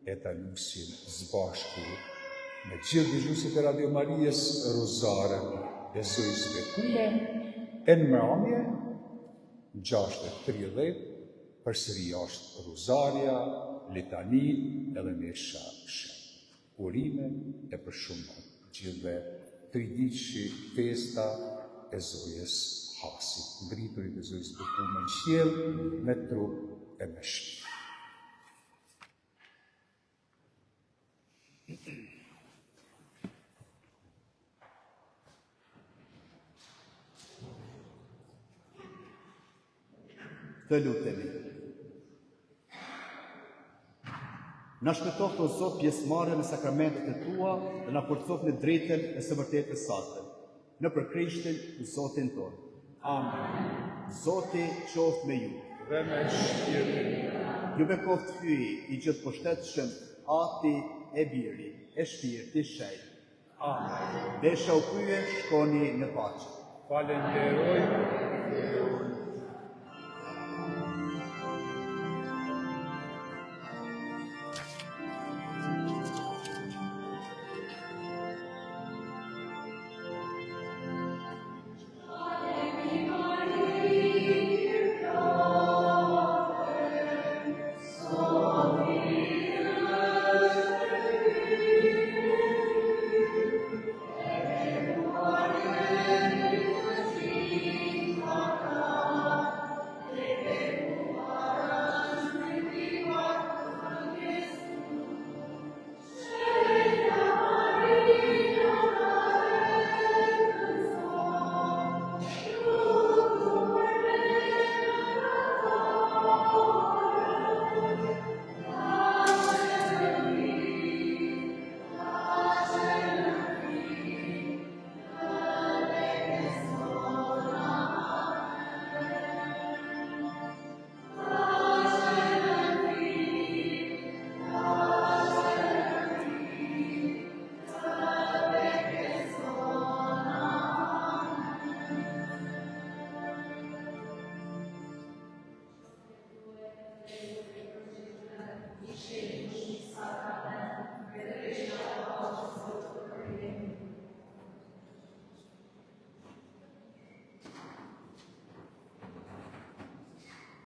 e ta lusin zbashku me gjithë dëgjuesit e Radio Marijes Rozaren e zojës bekume, e në mramje, në 6:30, përsëri është Rozaria, litani edhe mesha shenjtë. Urime e përshëndet gjithëve triditshi festa e zojës Hasi, ngriturit e zojës bekume në qiell me trup e me shpirt. Të lutemi. Na shpëtoft o Zot pjesëmarrje në sakramentet e tua dhe na forcoft në drejtën e së vërtetës sate. Në për Krishtin, Zotin tonë. Amen. Zoti qoftë me ju. Dhe me shpirtin. Ju bekoft hyji i gjithë pushtetshëm, Ati e Biri e Shpirti shenjtë. Amen. Desha u krye, shkoni në paqe. Falenderoj.